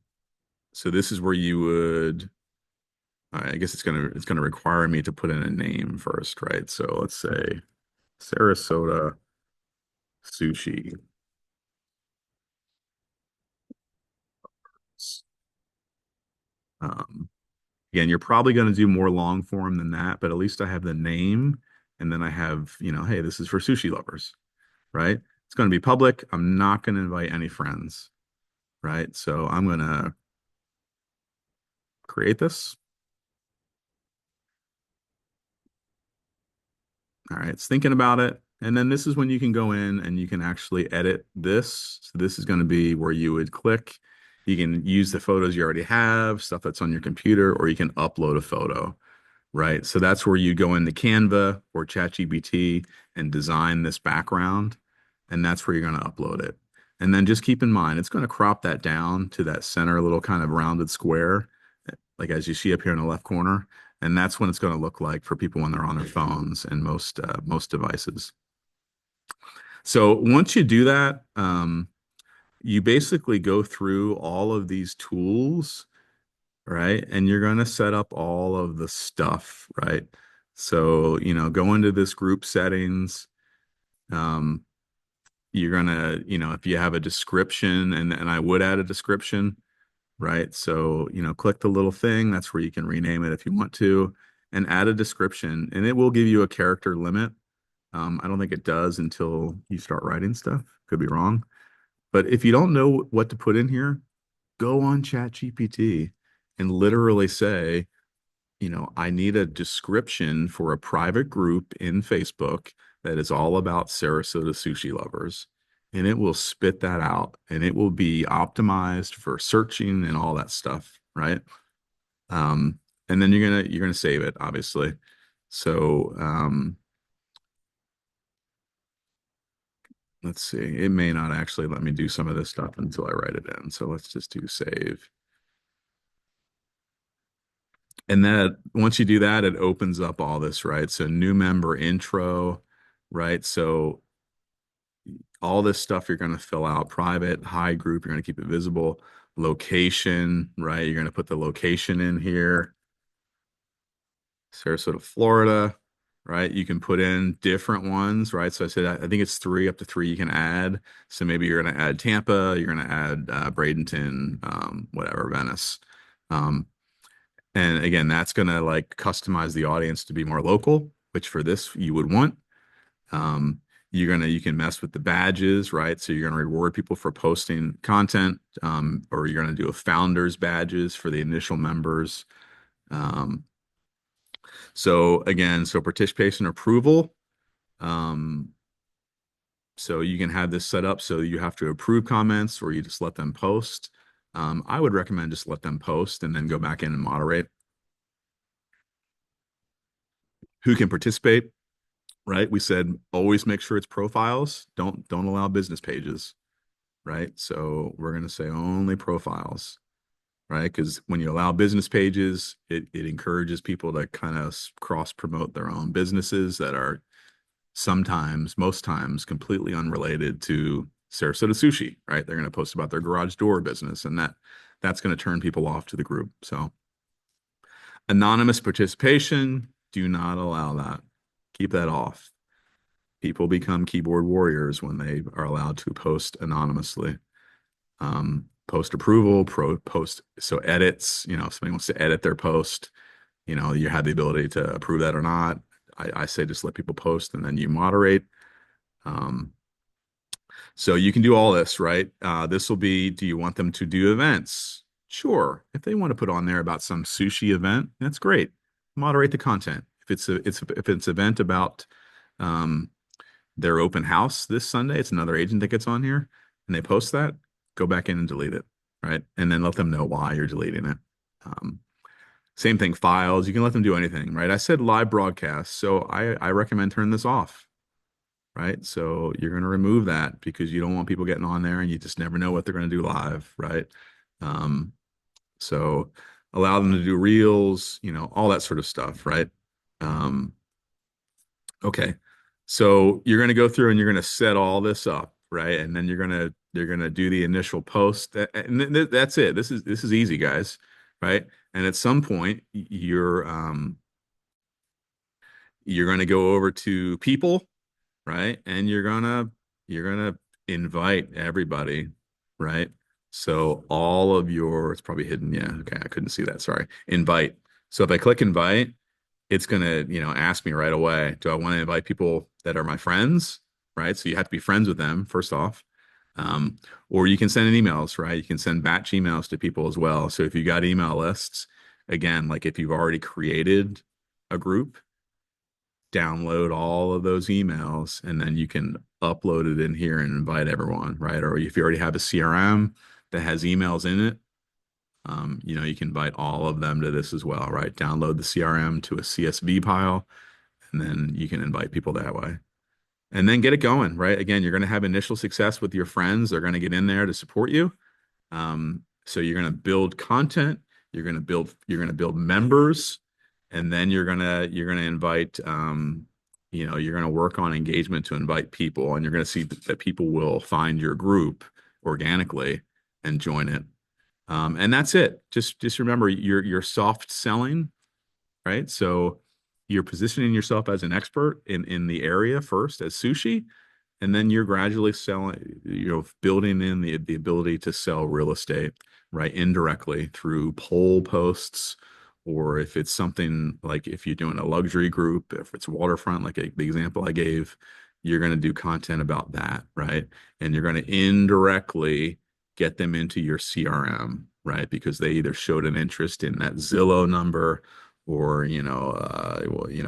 Speaker 1: So this is where you would, I guess it's gonna require me to put in a name first, right? So let's say Sarasota Sushi. Um, Again, you're probably going to do more long form than that, but at least I have the name, and then I have, hey, this is for sushi lovers, right? It's going to be public. I'm not going to invite any friends, right? So I'm going to create this. All right, it's thinking about it. And then this is when you can go in and you can actually edit this. So this is going to be where you would click. You can use the photos you already have, stuff that's on your computer, or you can upload a photo, right? So that's where you go into Canva or ChatGPT and design this background. And that's where you're going to upload it. And then just keep in mind, it's going to crop that down to that center little kind of rounded square, like as you see up here in the left corner. And that's when it's going to look like for people when they're on their phones and most devices. So once you do that, you basically go through all of these tools, right? And you're going to set up all of the stuff, right? So, go into this group settings. Um, you're going to, if you have a description, and I would add a description, right? So, click the little thing. That's where you can rename it if you want to, and add a description, and it will give you a character limit. I don't think it does until you start writing stuff. Could be wrong. But if you don't know what to put in here, go on ChatGPT and literally say, I need a description for a private group in Facebook that is all about Sarasota sushi lovers. And it will spit that out and it will be optimized for searching and all that stuff, right? Um, and then you're gonna save it, obviously. So let's see. It may not actually let me do some of this stuff until I write it in. So let's just do save. And that once you do that, it opens up all this, right? So new member intro, right? So all this stuff you're going to fill out private, high group, you're going to keep it visible, location, right? You're going to put the location in here, Sarasota, Florida, right? You can put in different ones, right? So I said, I think it's three, up to three you can add. So maybe you're going to add Tampa, you're going to add Bradenton, whatever, Venice. Um, and again, that's going to like customize the audience to be more local, which for this you would want. Um, you can mess with the badges, right? So you're gonna reward people for posting content, or you're gonna do a founders badges for the initial members. Um, so again, so participation approval. Um, so you can have this set up so you have to approve comments or you just let them post. I would recommend just let them post and then go back in and moderate. Who can participate, right? We said always make sure it's profiles. Don't allow business pages. Right? So we're going to say only profiles, right? Because when you allow business pages, it encourages people to kind of cross promote their own businesses that are sometimes, most times, completely unrelated to Sarasota Sushi, right? They're going to post about their garage door business, and that's going to turn people off to the group. So anonymous participation, do not allow that. Keep that off. People become keyboard warriors when they are allowed to post anonymously. Post approval, post, so edits, if somebody wants to edit their post, you have the ability to approve that or not. I say just let people post and then you moderate. Um, so you can do all this, right? This will be, do you want them to do events? Sure. If they want to put on there about some sushi event, that's great. Moderate the content. If it's event about um, their open house this Sunday, it's another agent that gets on here and they post that, go back in and delete it, right? And then let them know why you're deleting it. Um, Same thing, files. You can let them do anything, right? I said live broadcast, so I recommend turn this off, right? So you're going to remove that because you don't want people getting on there and you just never know what they're going to do live, right? Um, so allow them to do reels, all that sort of stuff, right? Um, Okay. So you're going to go through and you're going to set all this up, right? And then you're going to do the initial post. And that's it. This is easy, guys, right? And at some point you're going to go over to people, right? And you're going to invite everybody, right? So all of your it's probably hidden. Yeah, okay. I couldn't see that. Sorry. Invite. So if I click invite, it's going to, ask me right away, do I want to invite people that are my friends? Right. So you have to be friends with them, first off. Or you can send in emails, right? You can send batch emails to people as well. So if you got email lists, again, like if you've already created a group, download all of those emails and then you can upload it in here and invite everyone, right? Or if you already have a CRM that has emails in it, you can invite all of them to this as well, right? Download the CRM to a CSV pile, and then you can invite people that way. And then get it going, right? Again, you're going to have initial success with your friends. They're going to get in there to support you. So you're going to build content, you're going to build members, and then you're going to invite, you're going to work on engagement to invite people, and you're going to see that people will find your group organically and join it. And that's it. Just remember you're soft selling, right? So you're positioning yourself as an expert in the area first as sushi, and then you're gradually selling, building in the ability to sell real estate, right? Indirectly through poll posts, or if it's something like if you're doing a luxury group, if it's waterfront, like the example I gave, you're going to do content about that, right? And you're going to indirectly get them into your CRM, right? Because they either showed an interest in that Zillow number or,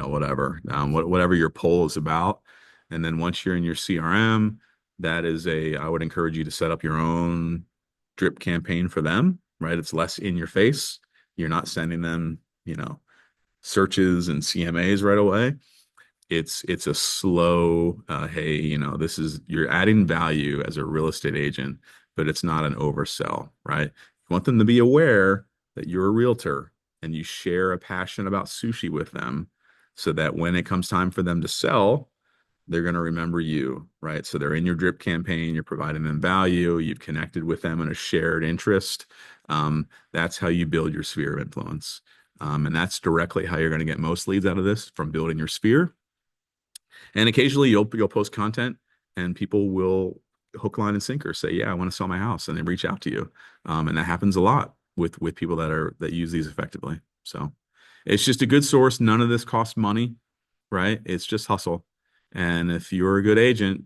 Speaker 1: whatever, whatever your poll is about. And then once you're in your CRM, I would encourage you to set up your own drip campaign for them, right? It's less in your face. You're not sending them, searches and CMAs right away. It's a slow, hey, this is you're adding value as a real estate agent, but it's not an oversell, right? You want them to be aware that you're a realtor and you share a passion about sushi with them so that when it comes time for them to sell, they're going to remember you, right? So they're in your drip campaign, you're providing them value, you've connected with them in a shared interest. That's how you build your sphere of influence. And that's directly how you're going to get most leads out of this, from building your sphere. And occasionally you'll post content and people will hook, line, and sinker say, yeah, I want to sell my house, and they reach out to you. And that happens a lot with people that use these effectively. So it's just a good source. None of this costs money, right? It's just hustle. And if you're a good agent,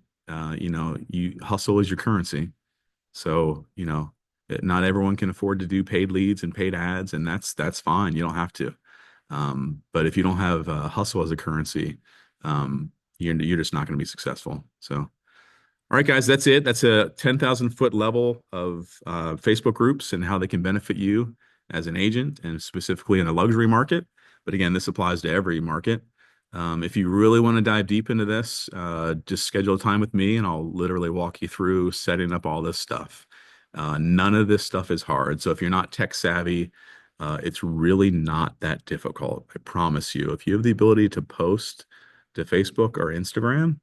Speaker 1: you hustle is your currency. So, not everyone can afford to do paid leads and paid ads, and that's fine. You don't have to. But if you don't have hustle as a currency, you're just not going to be successful. So, all right, guys, that's it. That's a 10,000-foot level of Facebook groups and how they can benefit you as an agent, and specifically in a luxury market. But again, this applies to every market. If you really want to dive deep into this, just schedule a time with me and I'll literally walk you through setting up all this stuff. None of this stuff is hard. So if you're not tech savvy, it's really not that difficult. I promise you. If you have the ability to post to Facebook or Instagram,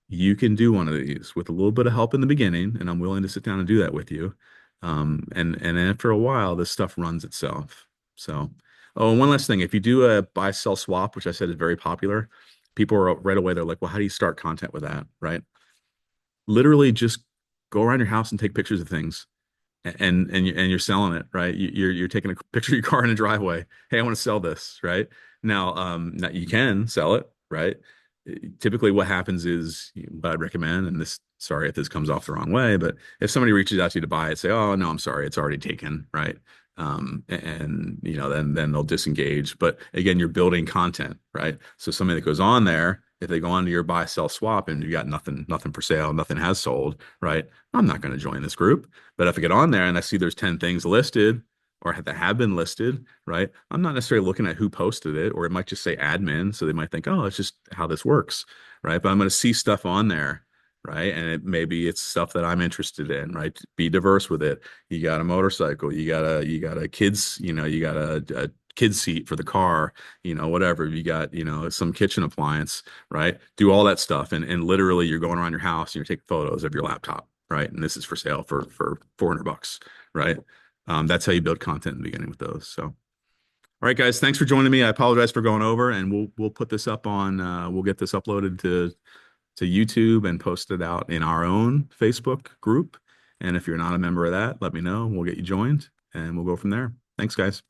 Speaker 1: you can do one of these with a little bit of help in the beginning, and I'm willing to sit down and do that with you. And after a while, this stuff runs itself. So, oh, and one last thing, if you do a buy, sell, swap, which I said is very popular, people are right away, they're like, well, how do you start content with that? Right? Literally just go around your house and take pictures of things, and you're selling it, right? You're taking a picture of your car in a driveway. Hey, I want to sell this, right? Now you can sell it, right? Typically what happens is, what I'd recommend, and this, sorry if this comes off the wrong way, but if somebody reaches out to you to buy it, say, oh, no, I'm sorry, it's already taken, right? And then they'll disengage. But again, you're building content, right? So somebody that goes on there, if they go on to your buy, sell, swap, and you got nothing for sale, nothing has sold, right? I'm not going to join this group. But if I get on there and I see there's 10 things listed, or that have been listed, right? I'm not necessarily looking at who posted it, or it might just say admin. So they might think, oh, it's just how this works, right? But I'm going to see stuff on there, right? And maybe it's stuff that I'm interested in, right? Be diverse with it. You got a motorcycle, you got a kids, you got a kid seat for the car, whatever. You got, some kitchen appliance, right? Do all that stuff. And literally you're going around your house and you're taking photos of your laptop, right? And this is for sale for $400, right? That's how you build content in the beginning with those. So, all right, guys, thanks for joining me. I apologize for going over, and we'll put this up on we'll get this uploaded to YouTube and post it out in our own Facebook group. And if you're not a member of that, let me know. We'll get you joined, and we'll go from there. Thanks, guys.